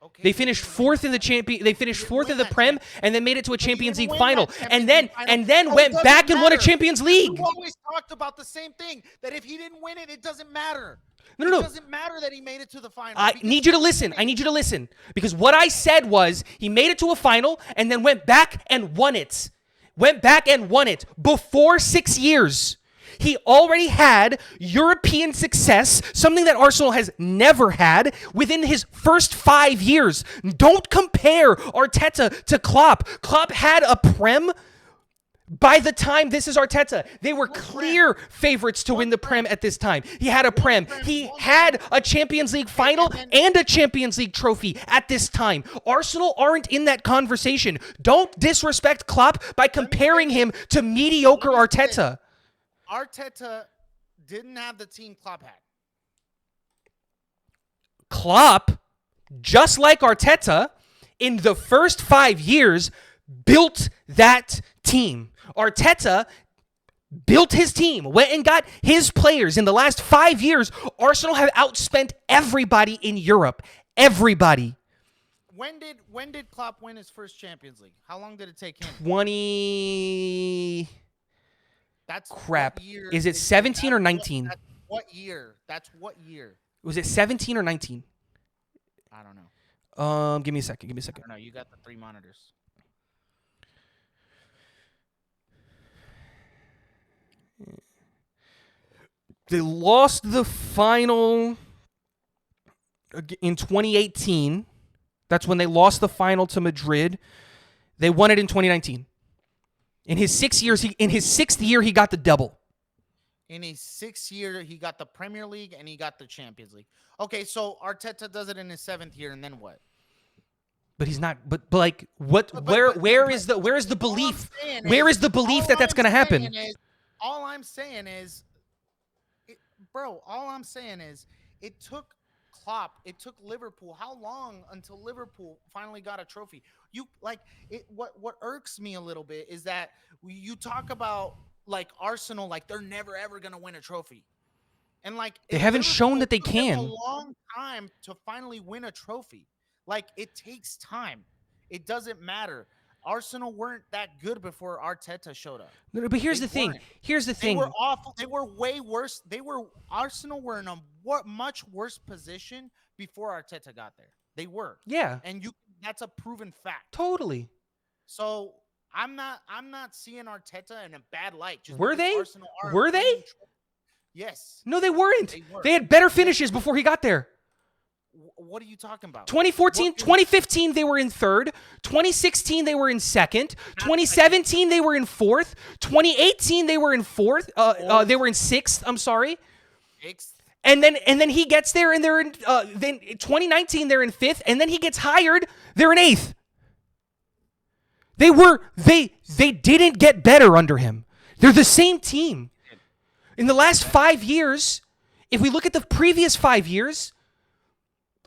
Okay, they finished 4th in the They finished 4th in the Prem, and then made it to a Champions League final, and then went back and won a Champions League. You always talked about the same thing, that if he didn't win it, it doesn't matter. No. It doesn't matter that he made it to the final. I need you to listen. Because what I said was he made it to a final and then went back and won it. Before 6 years. He already had European success, something that Arsenal has never had within his first 5 years. Don't compare Arteta to Klopp. Klopp had a Prem. By the time this is Arteta, they were clear favorites to win the Prem at this time. He had a Prem. He had a Champions League final and a Champions League trophy at this time. Arsenal aren't in that conversation. Don't disrespect Klopp by comparing him to mediocre Arteta. Arteta didn't have the team Klopp had. Klopp, just like Arteta, in the first 5 years, built that team. Arteta built his team, went and got his players. In the last 5 years, Arsenal have outspent everybody in Europe. Everybody. When did Klopp win his first Champions League? How long did it take him? That's what Crap. year Is it 17 or 19? That's what year? That's what year? Was it 17 or 19? I don't know. Give me a second. I don't know. You got the 3 monitors. They lost the final in 2018. That's when they lost the final to Madrid. They won it in 2019. In his 6 years, in his 6th year, he got the double. In his 6th year, he got the Premier League and he got the Champions League. Okay, so Arteta does it in his 7th year, and then what? But he's not. But like, what? Where is the belief? Where is the belief that that's going to happen? All I'm saying is, bro. All I'm saying is, it took Klopp. It took Liverpool. How long until Liverpool finally got a trophy? You like it. What irks me a little bit is that you talk about like Arsenal, like they're never ever gonna win a trophy, and like they haven't shown that they can. A long time to finally win a trophy. Like it takes time. It doesn't matter. Arsenal weren't that good before Arteta showed up. No, but here's the thing. Here's the thing. They were awful. They were way worse. Arsenal were in a much worse position before Arteta got there. They were. Yeah. And that's a proven fact. Totally. So I'm not seeing Arteta in a bad light. Just were they? Were they? Yes. No, they weren't. They had better finishes before he got there. What are you talking about? 2015, they were in 3rd. 2016, they were in 2nd. 2017, they were in 4th. 2018, they were in 4th. They were in 6th. I'm sorry. 6th. And then he gets there, and they're in. Then 2019, they're in 5th, and then he gets hired. They're in 8th. They didn't get better under him. They're the same team. In the last 5 years, if we look at the previous 5 years,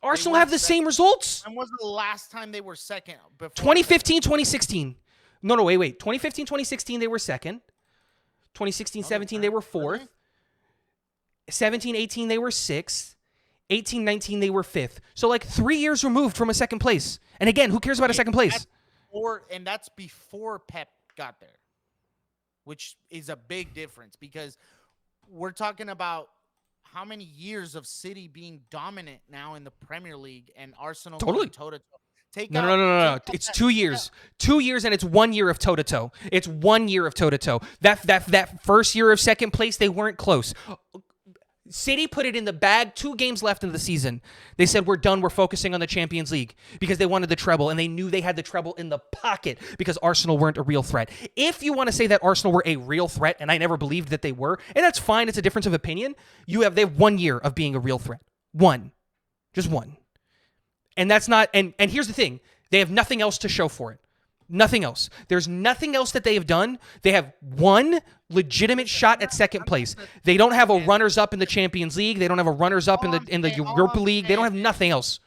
Arsenal have the same results. When was the last time they were second? 2015, 2016. No, wait. 2015, 2016, they were second. 2016, 17, they were 4th. 17, 18, they were 6th. 18, 19, they were 5th. So like 3 years removed from a second place. And again, who cares about a second place? That's before Pep got there, which is a big difference because we're talking about how many years of City being dominant now in the Premier League and Arsenal totally toe-to-toe. No. It's 2 years. 2 years and it's 1 year of toe-to-toe. It's 1 year of toe-to-toe. That first year of second place, they weren't close. City put it in the bag 2 games left in the season. They said, we're done. We're focusing on the Champions League because they wanted the treble, and they knew they had the treble in the pocket because Arsenal weren't a real threat. If you want to say that Arsenal were a real threat, and I never believed that they were, and that's fine. It's a difference of opinion. They have 1 year of being a real threat. 1. Just 1. And that's not, and here's the thing. They have nothing else to show for it. Nothing else. There's nothing else that they have done. They have 1 legitimate shot at second place. They don't have a runners-up in the Champions League. They don't have a runners-up in the Europa League. They don't have nothing else.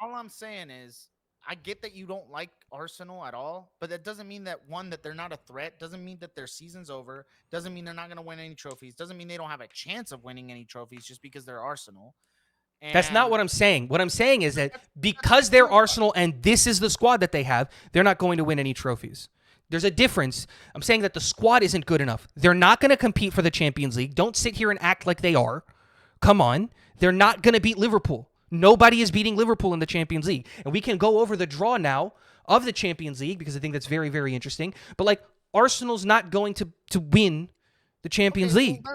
All I'm saying is, I get that you don't like Arsenal at all, but that doesn't mean that, one, that they're not a threat. Doesn't mean that their season's over. Doesn't mean they're not going to win any trophies. Doesn't mean they don't have a chance of winning any trophies just because they're Arsenal. That's not what I'm saying. What I'm saying is that because they're Arsenal and this is the squad that they have, they're not going to win any trophies. There's a difference. I'm saying that the squad isn't good enough. They're not going to compete for the Champions League. Don't sit here and act like they are. Come on. They're not going to beat Liverpool. Nobody is beating Liverpool in the Champions League. And we can go over the draw now of the Champions League because I think that's very, very interesting. But like Arsenal's not going to win the Champions League.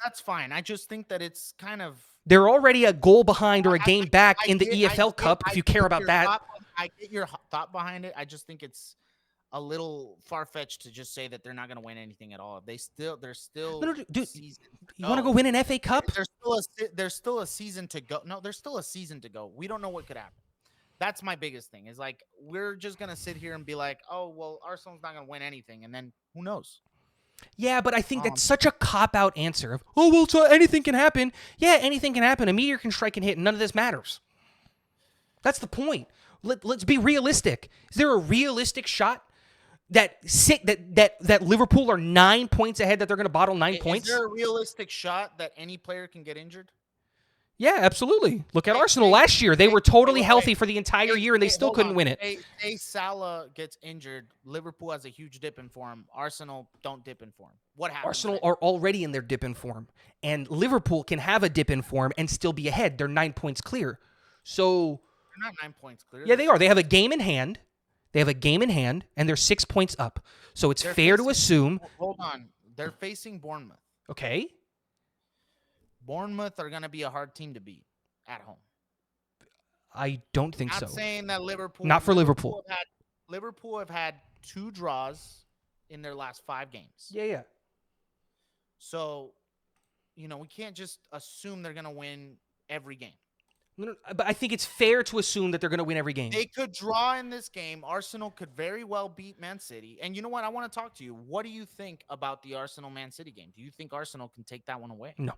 That's fine. I just think that it's kind of... They're already a goal behind or a game back in the EFL Cup, if you care about that. I get your thought behind it. I just think it's a little far-fetched to just say that they're not going to win anything at all. They're still. No, dude, you want to go win an FA Cup? There's still a season to go. No, there's still a season to go. We don't know what could happen. That's my biggest thing. Is like we're just gonna sit here and be like, oh well, Arsenal's not gonna win anything, and then who knows? Yeah, but I think that's such a cop-out answer of, oh, well, so anything can happen. Yeah, anything can happen. A meteor can strike and hit, and none of this matters. That's the point. Let's be realistic. Is there a realistic shot that Liverpool are 9 points ahead, that they're going to bottle 9 points? Is there a realistic shot that any player can get injured? Yeah, absolutely. Look at Say, Arsenal say, last year. They say, were wait, totally wait, wait. healthy for the entire year, and they still Hold couldn't on. win it. Say Salah gets injured. Liverpool has a huge dip in form. Arsenal don't dip in form. What happens Arsenal then? are already in their dip in form, and Liverpool can have a dip in form and still be ahead. They're 9 points clear. So, They're not 9 points clear. yeah, They're they are. six They have a points. game in hand. They have a game in hand, and they're 6 points up. So it's They're fair to facing. assume, Hold on. They're facing Bournemouth. okay, Bournemouth are going to be a hard team to beat at home. I don't think Not so. saying that Liverpool. Not for Liverpool. Liverpool have had 2 draws in their last 5 games. Yeah. So, we can't just assume they're going to win every game. No, but I think it's fair to assume that they're going to win every game. They could draw in this game. Arsenal could very well beat Man City. And you know what? I want to talk to you. What do you think about the Arsenal-Man City game? Do you think Arsenal can take that one away? No.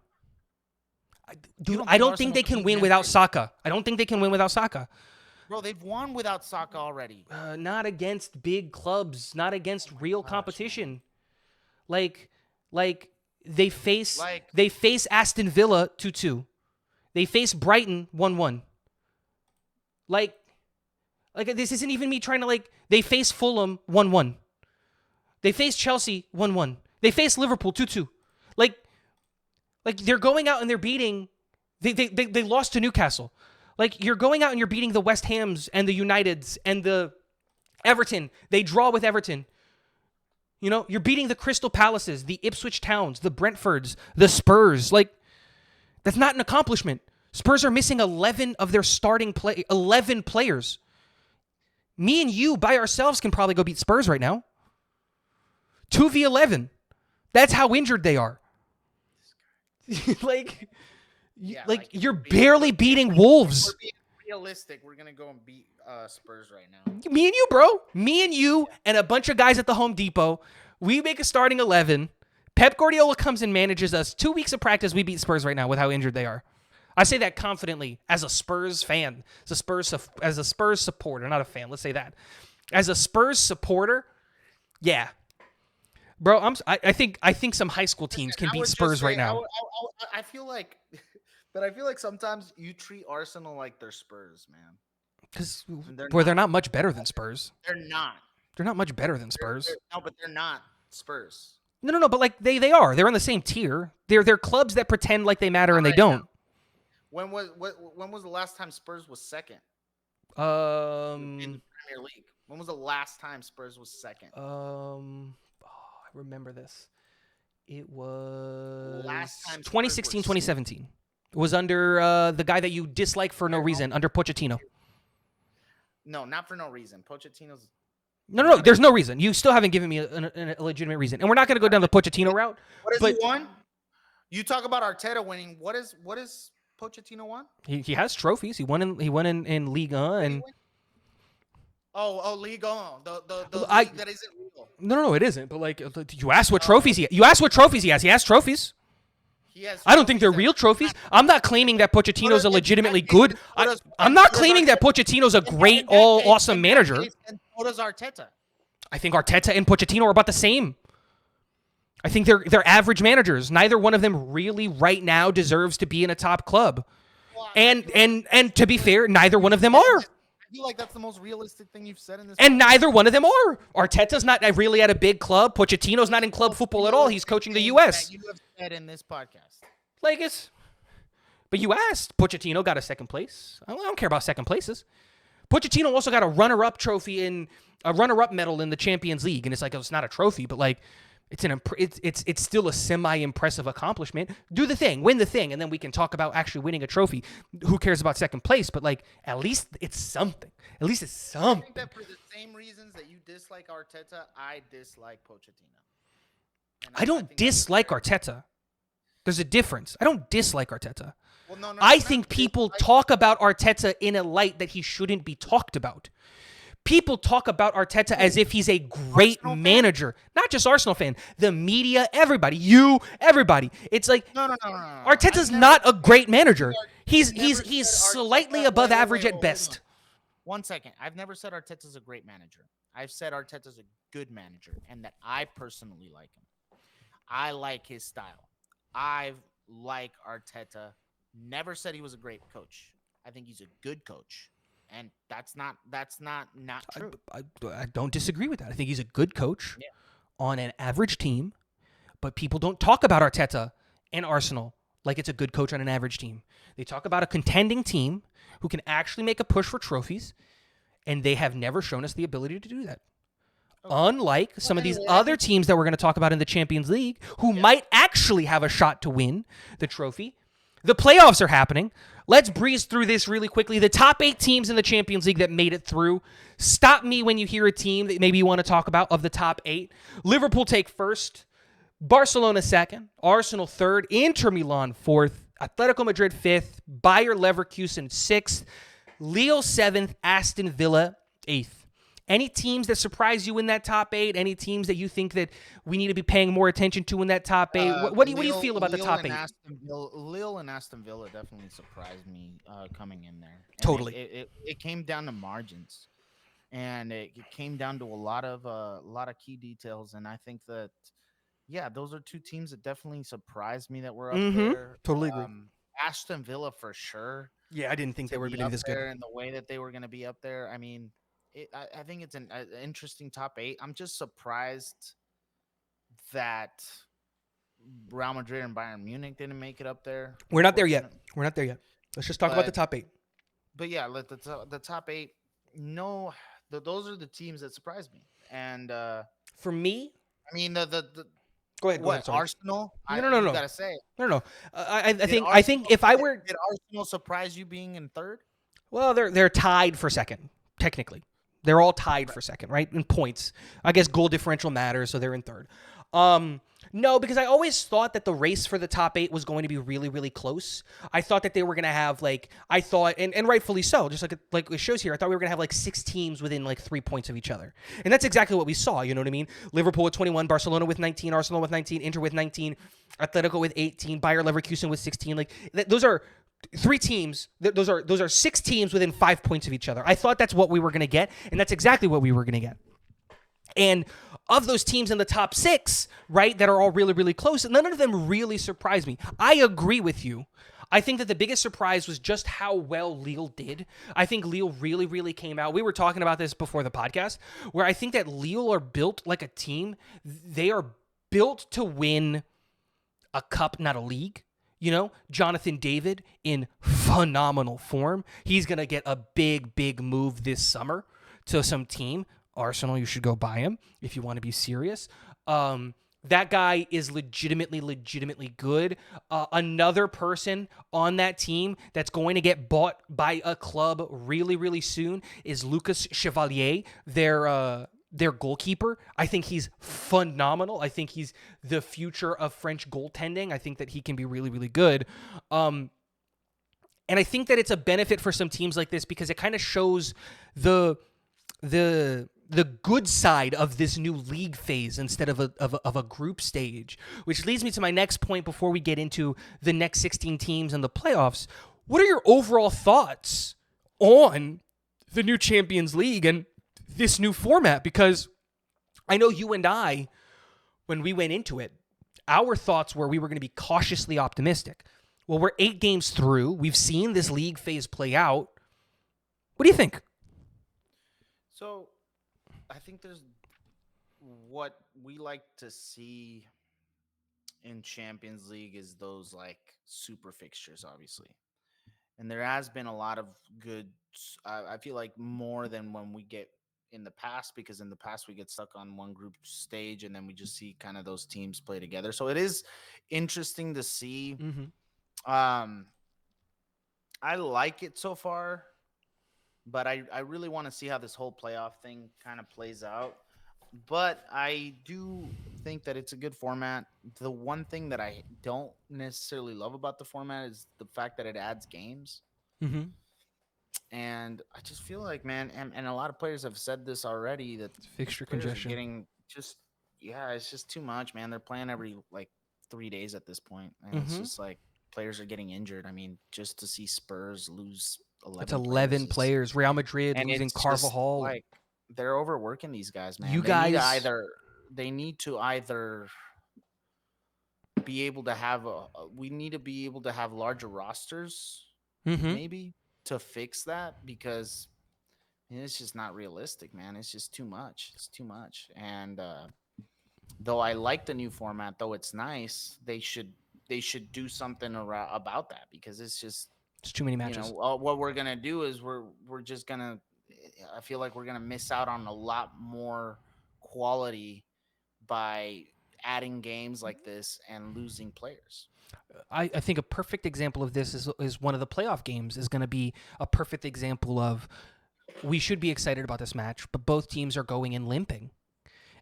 You I don't Arsenal think they can can beat win Man without City? Saka. I don't think they can win without Saka. Bro, they've won without Saka already. Not against big clubs, not against real competition. Like they face Aston Villa 2-2. They face Brighton 1-1. Like this isn't even me trying to they face Fulham 1-1. They face Chelsea 1-1. They face Liverpool 2-2. Like they're going out and they're beating they lost to Newcastle. Like you're going out and you're beating the West Hams and the Uniteds and the Everton. They draw with Everton. You're beating the Crystal Palaces, the Ipswich Towns, the Brentfords, the Spurs. Like that's not an accomplishment. Spurs are missing 11 of their starting 11 players. Me and you by ourselves can probably go beat Spurs right now. 2v11. That's how injured they are. You're barely beating Wolves. We're being realistic. We're going to go and beat Spurs right now. Me and you, bro. Me and you and a bunch of guys at the Home Depot. We make a starting 11. Pep Guardiola comes and manages us. 2 weeks of practice, we beat Spurs right now with how injured they are. I say that confidently as a Spurs fan, as a Spurs supporter, not a fan. Let's say that. As a Spurs supporter, yeah, bro. I think some high school teams can beat Spurs right now. I feel like, but I feel like sometimes you treat Arsenal like they're Spurs, man. Because they're not much better than Spurs. They're not. They're not much better than Spurs. No, but they're not Spurs. No. But they are. They're in the same tier. They're clubs that pretend like they matter and they don't. When was the last time Spurs was second? In the Premier League. When was the last time Spurs was second? I remember this. It was last time 2016, 2017. It was under the guy that you dislike for no reason, under Pochettino. No, not for no reason. Pochettino's. No. There's no reason. You still haven't given me a legitimate reason, and we're not going to go down the Pochettino route. What has he won? You talk about Arteta winning. What is Pochettino won? He has trophies. He won in Ligue 1 and. Ligue 1. The league that isn't real. No, it isn't. But you asked what trophies he. You asked what trophies he has. He has trophies. I don't think they're real trophies. I'm not claiming that Pochettino's a legitimately good. I'm not claiming that Pochettino's a great, awesome manager. And so does Arteta. I think Arteta and Pochettino are about the same. I think they're average managers. Neither one of them really right now deserves to be in a top club. And to be fair, neither one of them are. I feel like that's the most realistic thing you've said in this. And neither one of them are. Arteta's not really at a big club. Pochettino's not in club football at all. He's coaching the U.S. You have said in this podcast. But you asked. Pochettino got a second place. I don't care about second places. Pochettino also got a runner-up trophy in a runner-up medal in the Champions League, and it's not a trophy, but it's still a semi-impressive accomplishment. Do the thing, win the thing, and then we can talk about actually winning a trophy. Who cares about second place? But at least it's something. At least it's something. I think that for the same reasons that you dislike Arteta, I dislike Pochettino. I don't dislike Arteta. There's a difference. I don't dislike Arteta. Well, no, I think people talk about Arteta in a light that he shouldn't be talked about. People talk about Arteta as if he's a great manager. Not just Arsenal fan. The media, everybody. Everybody. It's like no. Arteta's not a great manager. He's slightly above average at best. 1 second. I've never said Arteta's a great manager. I've said Arteta's a good manager and that I personally like him. I like his style. I like Arteta Never said he was a great coach. I think he's a good coach, and that's not true. I don't disagree with that. I think he's a good coach Yeah. on an average team, but people don't talk about Arteta and Arsenal like it's a good coach on an average team. They talk about a contending team who can actually make a push for trophies, and they have never shown us the ability to do that. Okay. Unlike Well, some of these anyway, I other think teams that we're going to talk about in the Champions League who yeah. might actually have a shot to win the trophy. The playoffs are happening. Let's breeze through this really quickly. The top 8 teams in the Champions League that made it through. Stop me when you hear a team that maybe you want to talk about of the top 8. Liverpool take first, Barcelona second, Arsenal third, Inter Milan fourth, Atletico Madrid fifth, Bayer Leverkusen sixth, Lille seventh, Aston Villa eighth. Any teams that surprise you in that top 8? Any teams that you think that we need to be paying more attention to in that top 8? What do you feel about the top 8? Lille and Aston Villa definitely surprised me coming in there, and it, Totally. it it it came down to margins, and it came down to a lot of key details, and I think that yeah, those are two teams that definitely surprised me that were up Mm-hmm. there. Totally agree. Aston Villa for sure Yeah, I didn't think they to were be going to be up this good. there and the way that they were going to be up there. I mean, I think it's an interesting top 8. I'm just surprised that Real Madrid and Bayern Munich didn't make it up there, We're not there yet. unfortunately. We're not there yet. Let's just talk about the But top 8. yeah, the top 8. No, those are the teams that surprised me. And For me, I mean the go ahead. Go ahead. what Sorry. Arsenal? No, I no, no, you no, gotta say no, no. I did think I think Arsenal if I were did Arsenal surprise you being in third? well, they're tied for second technically. They're all tied for second, right? In points. I guess goal differential matters, so they're in third. No, because I always thought that the race for the top 8 was going to be really, really close. I thought that they were going to have and rightfully so, just like it shows here. I thought we were going to have like 6 teams within like 3 points of each other, and that's exactly what we saw. You know what I mean? Liverpool with 21, Barcelona with 19, Arsenal with 19, Inter with 19, Atletico with 18, Bayer Leverkusen with 16. Like those are 3 teams. Those are 6 teams within 5 points of each other. I thought that's what we were going to get, and that's exactly what we were going to get. And of those teams in the top 6, right, that are all really, really close, none of them really surprised me. I agree with you. I think that the biggest surprise was just how well Lille did. I think Lille really, really came out. We were talking about this before the podcast, where I think that Lille are built like a team. They are built to win a cup, not a league. You know, Jonathan David in phenomenal form. He's going to get a big, big move this summer to some team. Arsenal, you should go buy him if you want to be serious. That guy is legitimately good. Another person on that team that's going to get bought by a club really, really soon is Lucas Chevalier, their goalkeeper. I think he's phenomenal. I think he's the future of French goaltending. I think that he can be really, really good. And I think that it's a benefit for some teams like this because it kind of shows the good side of this new league phase instead of a group stage, which leads me to my next point before we get into the next 16 teams and the playoffs. What are your overall thoughts on the new Champions League and this new format? Because I know you and I, when we went into it, our thoughts were we were going to be cautiously optimistic. Well, we're 8 games through. We've seen this league phase play out. What do you think? So I think there's what we like to see in Champions League is those like super fixtures, obviously. And there has been a lot of good. I feel like more than when we get in the past, because in the past we get stuck on one group stage and then we just see kind of those teams play together. So it is interesting to see. Mm-hmm. Um, I like it so far, but I really want to see how this whole playoff thing kind of plays out. But I do think that it's a good format. The one thing that I don't necessarily love about the format is the fact that it adds games. Mm-hmm. And I just feel like, man, and a lot of players have said this already that Fixture players are congestion. getting just, yeah, it's just too much, man. They're playing every like 3 days at this point, and it's Mm-hmm. just like players are getting injured. I mean, just to see Spurs lose It's 11 players 11 is, players. Real Madrid and losing it's just Carvajal. like they're overworking these guys, You man. guys, They need to either be able to have we need to be able to have larger rosters, Mm-hmm. maybe, to fix that, because it's just not realistic, man. It's just too much. It's too much. And though I like the new format, though it's nice, they should do something about that, because it's just, It's too many matches. what we're gonna do is we're just gonna. I feel like we're gonna miss out on a lot more quality by adding games like this and losing players. I think a perfect example of this is one of the playoff games is going to be a perfect example of we should be excited about this match, but both teams are going in limping.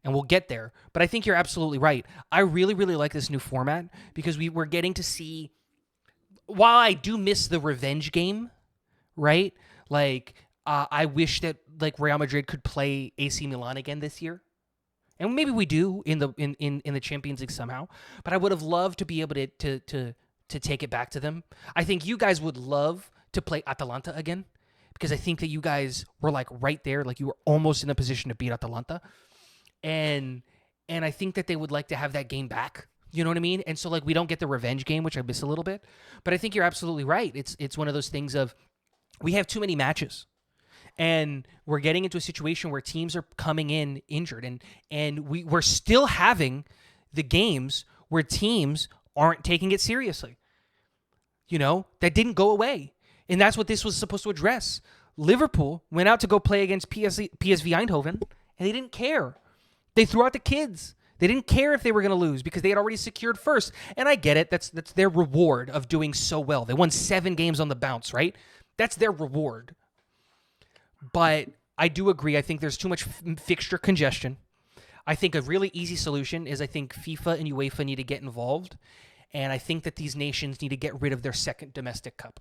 And we'll get there. But I think you're absolutely right. I really, really like this new format because we're getting to see, while I do miss the revenge game, right? Like, I wish that like Real Madrid could play AC Milan again this year. And maybe we do in the Champions League somehow. But I would have loved to be able to take it back to them. I think you guys would love to play Atalanta again because I think that you guys were like right there, like you were almost in a position to beat Atalanta, and I think that they would like to have that game back. You know what I mean? And so like we don't get the revenge game, which I miss a little bit. But I think you're absolutely right. It's one of those things of we have too many matches. And we're getting into a situation where teams are coming in injured, and we're still having the games where teams aren't taking it seriously. That didn't go away. And that's what this was supposed to address. Liverpool went out to go play against PSV Eindhoven, and they didn't care. They threw out the kids. They didn't care if they were going to lose because they had already secured first. And I get it. That's their reward of doing so well. They won 7 games on the bounce, right? That's their reward. But I do agree. I think there's too much fixture congestion. I think a really easy solution is I think FIFA and UEFA need to get involved. And I think that these nations need to get rid of their second domestic cup.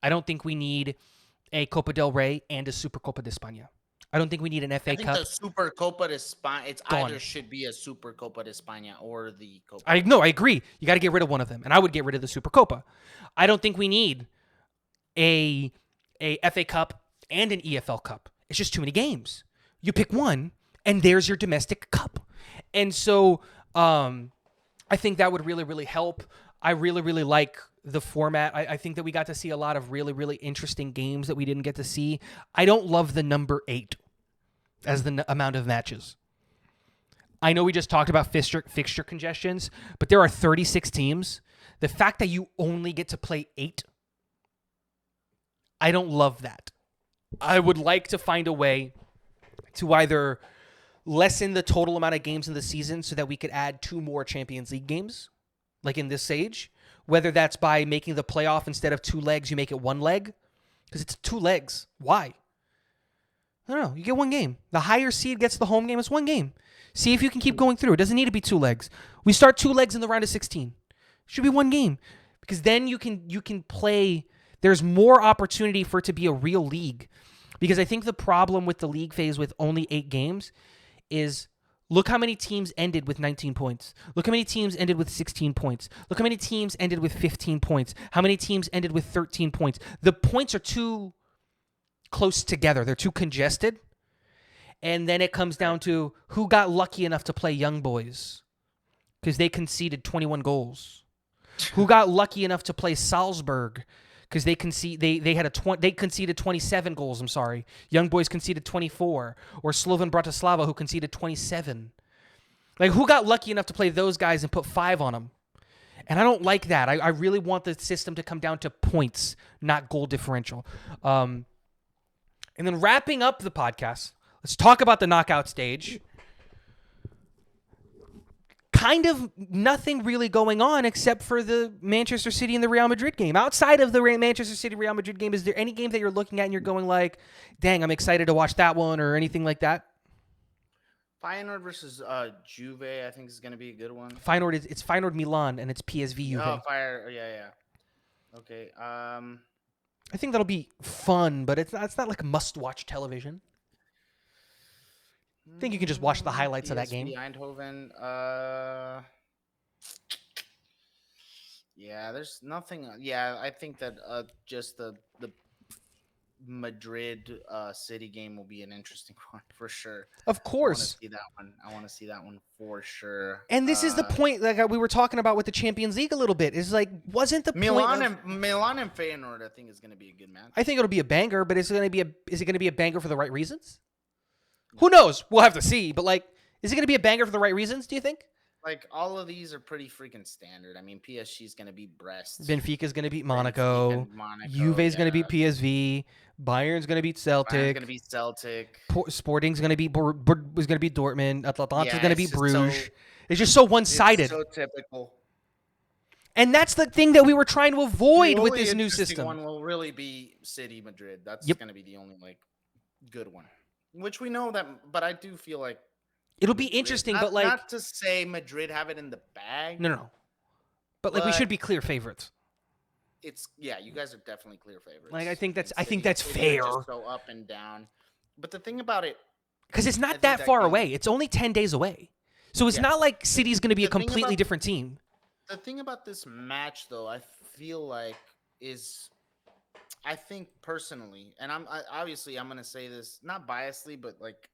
I don't think we need a Copa del Rey and a Super Copa de España. I don't think we need an I FA think the Cup. Super Copa de España, it's either Gone. should be a Super Copa de España or the Copa I del no, I Rey. agree. You got to get rid of one of them, and I would get rid of the Super Copa. I don't think we need a FA Cup and an EFL Cup. It's just too many games. You pick one, and there's your domestic cup. And so, I think that would really, really help. I really, really like the format. I think that we got to see a lot of really, really interesting games that we didn't get to see. I don't love the number 8 as the amount of matches. I know we just talked about fixture congestions, but there are 36 teams. The fact that you only get to play 8, I don't love that. I would like to find a way to either lessen the total amount of games in the season so that we could add 2 more Champions League games, like in this stage. Whether that's by making the playoff instead of 2 legs, you make it 1 leg. Because it's 2 legs. Why? I don't know. You get 1 game. The higher seed gets the home game. It's 1 game. See if you can keep going through. It doesn't need to be 2 legs. We start 2 legs in the round of 16. Should be 1 game. Because then you can play. There's more opportunity for it to be a real league. Because I think the problem with the league phase with only 8 games is look how many teams ended with 19 points. Look how many teams ended with 16 points. Look how many teams ended with 15 points. How many teams ended with 13 points. The points are too close together. They're too congested. And then it comes down to who got lucky enough to play Young Boys because they conceded 21 goals. Who got lucky enough to play Salzburg because they conceded 27 goals. I'm sorry, Young Boys conceded 24, or Slovan Bratislava who conceded 27. Like who got lucky enough to play those guys and put 5 on them? And I don't like that. I really want the system to come down to points, not goal differential. And then wrapping up the podcast, let's talk about the knockout stage. Kind of nothing really going on except for the Manchester City and the Real Madrid game. Outside of the Manchester City Real Madrid game, is there any game that you're looking at and you're going like, dang, I'm excited to watch that one or anything like that? Feyenoord versus Juve, I think is going to be a good one. It's Feyenoord Milan and it's PSV Juve. Oh, yeah. Okay. I think that'll be fun, but it's not like must-watch television. I think you can just watch the highlights of that game. Eindhoven. Yeah, there's nothing. Yeah, I think that just the Madrid City game will be an interesting one for sure. Of I want to course. see that one. I want to see that one for sure. And this is the point, like we were talking about with the Champions League a little bit. Is like, wasn't the point of, Milan and Feyenoord, I think is going to be a good match. I think it'll be a banger, but is it going to be a banger for the right reasons? Who knows? We'll have to see. But like, is it going to be a banger for the right reasons? Do you think? Like all of these are pretty freaking standard. I mean, PSG is going to beat Brest. Benfica's going to beat Monaco. Monaco, Juve's going to beat PSV. Bayern's going to beat Celtic. Bayern's going to beat Celtic. Sporting's going to beat was going to beat Dortmund. Atalanta's going to beat Bruges. It's just so one-sided. It's so typical. And that's the thing that we were trying to avoid The with only this new interesting system. one will really be City Madrid. That's Yep. going to be the only like good one. Which we know that, but I do feel like It'll be Madrid- interesting, not, but like not to say Madrid have it in the bag. no. But like we But- should be clear favorites. It's you guys are definitely clear favorites. Like I think that's City fair. are just so up and down. But the thing about it, Because it's I not think that that far game- away. It's only 10 days away. So it's Yeah. not like City's going to be a The thing completely about- different team. the thing about this match, though, I feel like is, I think personally, and obviously I'm gonna say this not biasly, but like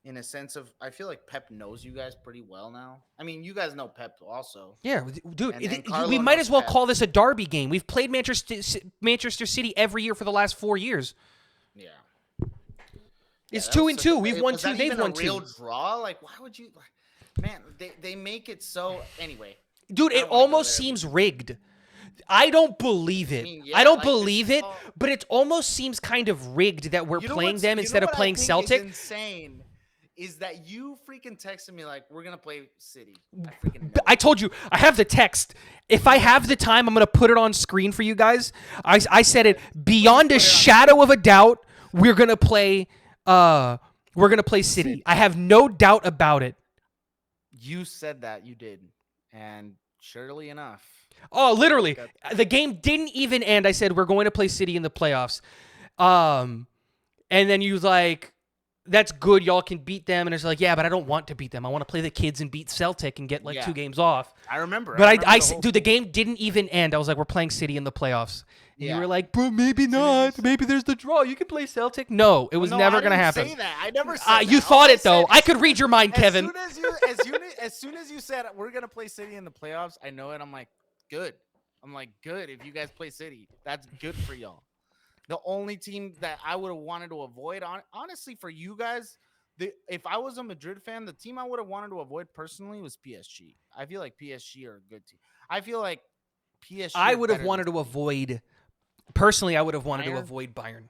in a sense of, I feel like Pep knows you guys pretty well now. I mean, you guys know Pep also. Yeah, dude, And Carlo we might knows as well Pep. call this a derby game. We've played Manchester City every year for the last 4 years. Yeah. It's that 2 was and such a- 2. We've won was 2. that They've even won a real 2. draw? Like, why would you? Man, they make it so. Anyway, Dude, I it don't wanna go almost there, seems rigged. I don't believe it. mean, I yeah, don't like, this believe is it, all- but it almost seems kind of rigged that we're You know playing what's- them you know instead of what I playing think is Celtic. insane is that you freaking texted me like we're gonna play City. I freaking know. I told you, I have the text. If I have the time, I'm going to put it on screen for you guys. I said it beyond a shadow of a doubt. We're going to play City. I have no doubt about it. You said that you did, and surely enough, Oh, literally. The game didn't even end. I said we're going to play City in the playoffs. And then you was like, that's good. Y'all can beat them. And it's like, yeah, but I don't want to beat them. I want to play the kids and beat Celtic and get like Yeah. 2 games off. I remember. But remember the whole dude, the game didn't even end. I was like, we're playing City in the playoffs. And you Yeah. were like, bro, maybe not. Maybe there's the draw. You can play Celtic. No, it was No, never I going to didn't happen. Say that. I never said You that. thought All it, though. said I could read your mind, Kevin. As soon as you said we're gonna play City in the playoffs, I know it. I'm like, good. I'm like, good. If you guys play City, that's good for y'all. The only team that I would have wanted to avoid, honestly, for you guys, if I was a Madrid fan, the team I would have wanted to avoid personally was PSG. I feel like PSG are a good team. I feel like PSG. I are would have better wanted than to avoid, personally, I would have wanted to Bayern? avoid Bayern.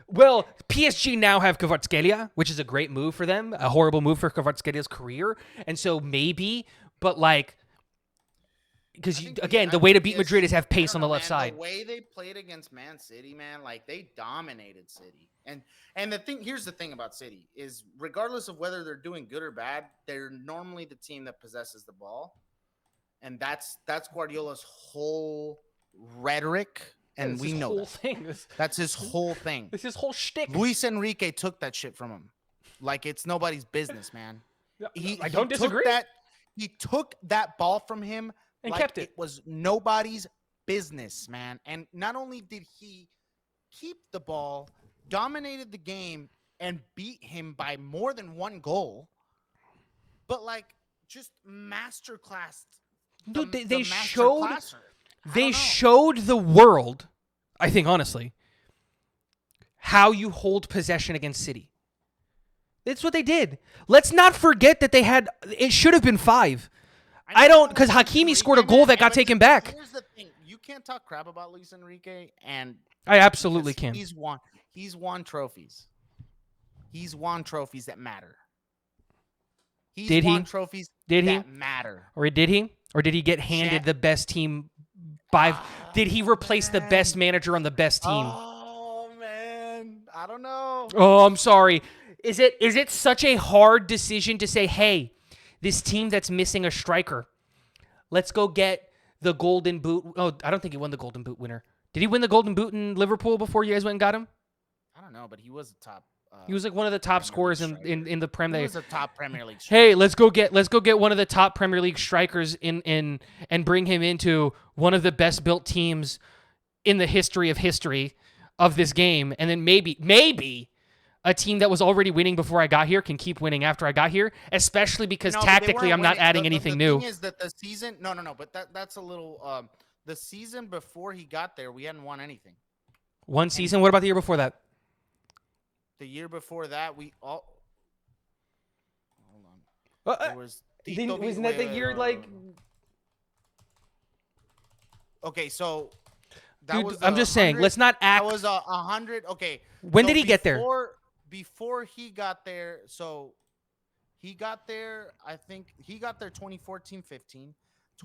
Well, PSG now have Kvaratskhelia, which is a great move for them, a horrible move for Kvaratskelia's career. And so maybe, but like, because again, the way to beat Madrid is have I pace don't on the know, left man. side. The way they played against Man City, man, like they dominated City. And the thing, here's the thing about City is, regardless of whether they're doing good or bad, they're normally the team that possesses the ball, and that's Guardiola's whole rhetoric, and That's we his know whole that. thing. That's his whole thing. This is whole shtick. Luis Enrique took that shit from him, like it's nobody's business, man. I don't disagree. He took that ball from him And like kept it. It was nobody's business, man. And not only did he keep the ball, dominated the game, and beat him by more than 1 goal, but like just masterclass. Dude, The they master showed classer. I they don't know. showed the world, I think honestly, how you hold possession against City. That's what they did. Let's not forget that it should have been 5. I don't, because Hakimi scored a goal that got taken back. Here's the thing: you can't talk crap about Luis Enrique, and I absolutely because can. He's won trophies. He's won trophies that matter. He's Did he? won trophies Did he? that matter. Or did he? Or did he get handed the best team by? Did he replace the best manager on the best team? Oh man, I don't know. Oh, I'm sorry. Is it such a hard decision to say, hey, this team that's missing a striker, let's go get the Golden Boot? Oh, I don't think he won the Golden Boot winner. Did he win the Golden Boot in Liverpool before you guys went and got him? I don't know, but he was a top. He was like one of the top Premier scorers League in the Prem. He They, was a top Premier League. hey, let's go get one of the top Premier League strikers in and bring him into one of the best built teams in the history of history. of this game, and then maybe a team that was already winning before I got here can keep winning after I got here, especially because No, but they tactically weren't I'm not winning. adding The anything thing new. is that the season. No. But that's a little. The season before he got there, we hadn't won anything. One season. What about the year before that? The year before that, we all. Hold on. It was. Wasn't that the year like? Okay, so that Dude, was. I'm just saying. Let's not act. That was 100. Okay. When so did he get there? Before he got there, so he got there. I think he got there 2014-15.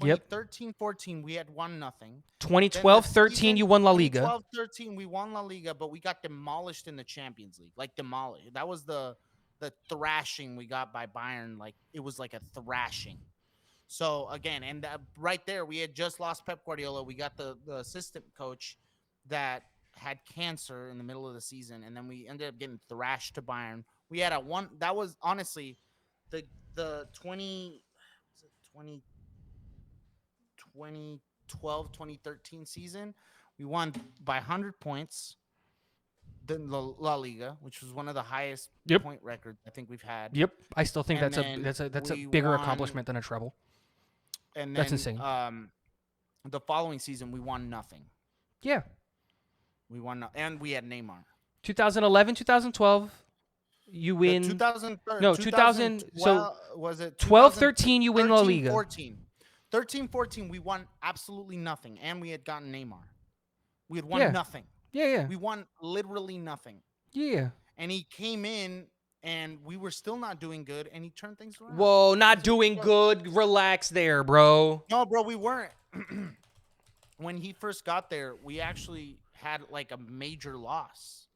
Yep. 2013-14, we had won nothing. 2012-13, you won La Liga. 2012-13, we won La Liga, but we got demolished in the Champions League. Like demolished. That was the thrashing we got by Bayern. Like it was like a thrashing. So again, and right there, we had just lost Pep Guardiola. We got the assistant coach that had cancer in the middle of the season, and then we ended up getting thrashed to Bayern. We had a one that was honestly the 20 2012 2013 season. We won by 100 points. The La Liga, which was one of the highest point records I think we've had. Yep, I still think And that's a bigger accomplishment than a treble. And then, that's insane. The following season, we won nothing. Yeah. We won, and we had Neymar. 2011, 2012, you win. 2013. No, 2000. So was it 12, 13? You win La Liga. 13-14, we won absolutely nothing, and we had gotten Neymar. We had won nothing. Yeah. We won literally nothing. Yeah. And he came in, and we were still not doing good, and he turned things around. Whoa, not doing good. Relax there, bro. No, bro, we weren't. When he first got there, we actually had like a major loss.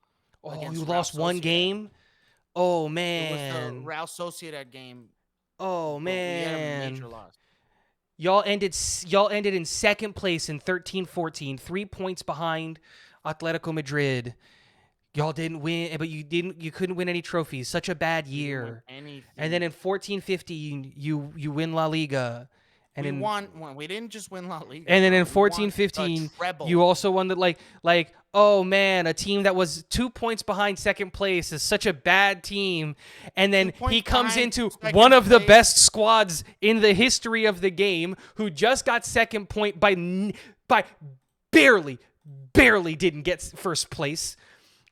Oh, you lost one game? Oh, man. It was the Real Sociedad game. Oh, man. We had a major loss. Y'all ended in second place in 13-14, 3 points behind Atletico Madrid. Y'all didn't win, but you couldn't win any trophies. Such a bad year. And then in 14-15, you win La Liga. And we didn't just win La Liga. And then in 14-15, you also won the like oh man, a team that was 2 points behind second place is such a bad team. And then he comes into one of the best squads in the history of the game, who just got second point by barely didn't get first place.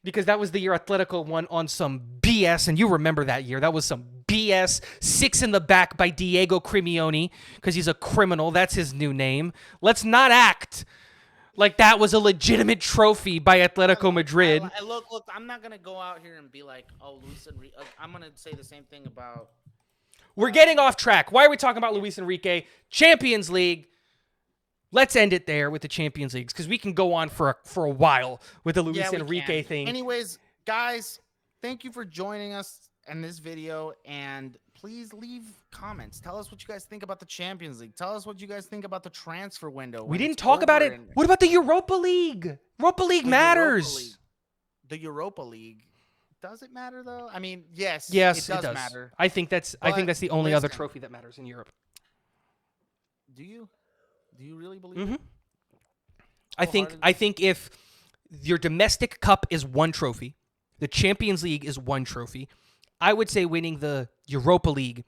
Because that was the year Atletico won on some BS, and you remember that year. That was some BS. 6 in the back by Diego Crimioni, because he's a criminal. That's his new name. Let's not act like that was a legitimate trophy by Atletico Madrid. Look, I'm not going to go out here and be like, oh, Luis Enrique. I'm going to say the same thing about... We're getting off track. Why are we talking about Luis Enrique? Champions League. Let's end it there with the Champions Leagues, because we can go on for a while with the Luis Enrique thing. Anyways, guys, thank you for joining us in this video, and please leave comments. Tell us what you guys think about the Champions League. Tell us what you guys think about the transfer window. We didn't talk about it. What about the Europa League? Europa League matters. The Europa League. Does it matter though? I mean, yes, it does matter. I think that's the only other trophy that matters in Europe. Do you? Do you really believe mm-hmm. it? I think if your domestic cup is one trophy, the Champions League is one trophy, I would say winning the Europa League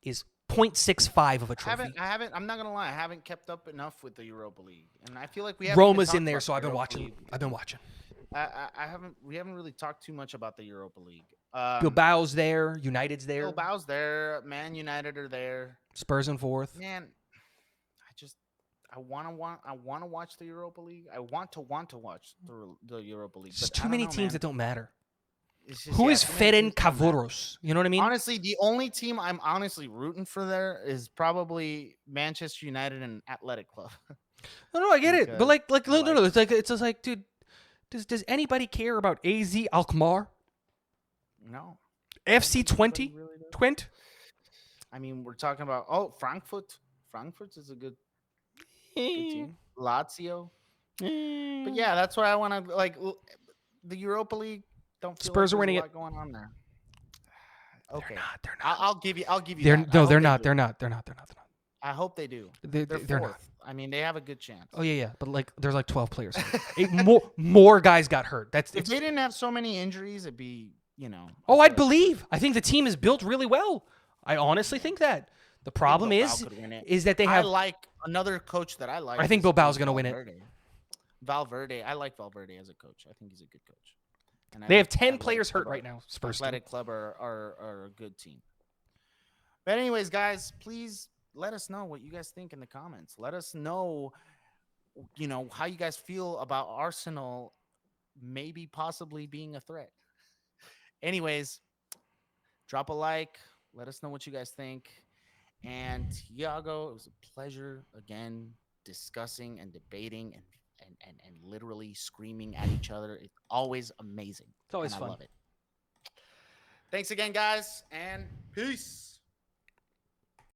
is 0.65 of a trophy. I'm not gonna lie, I haven't kept up enough with the Europa League, and I feel like we haven't. Roma's in there, so I've been watching. We haven't really talked too much about the Europa League. Bilbao's there, United's there. Bilbao's there, Man United are there. Spurs in fourth. Man, I want to watch the Europa League. I want to watch the Europa League. There's too many teams that don't matter. Just, Who is Ferenc Cavaros? You know what I mean? Honestly, the only team I'm honestly rooting for there is probably Manchester United and Athletic Club. No, I get it, but no, it's just like, dude, does anybody care about AZ Alkmaar? No. FC Twente? Twente? I mean, we're talking about Frankfurt. Frankfurt is a good team. Lazio. But yeah, that's why I want to like the Europa League. Don't feel Spurs like are winning a lot it. going on there. Okay, they're not. I'll give you. They're not. They're not. I hope they do. They're not. I I mean, they have a good Oh chance. yeah, but like there's like 12 players hurt. More guys got hurt. That's If it's. they didn't have so many injuries, it'd be, I Oh, feel I'd like believe. I think the team is built really well. I honestly yeah, think that. The I think problem Bilbao is could win it. is that they I have. like another coach that I I like think is Bilbao's going to win it. Valverde. Valverde, I like Valverde as a coach. I think he's a good coach, and I They have think 10 players hurt right now. Spurs do. Athletic Club are a good team. But anyways, guys, please let us know what you guys think in the comments. Let us know, how you guys feel about Arsenal maybe possibly being a threat. Anyways, drop a like. Let us know what you guys think. And Tiago, it was a pleasure again discussing and debating and literally screaming at each other. It's always amazing. It's always And I fun. love it. Thanks again, guys, and peace.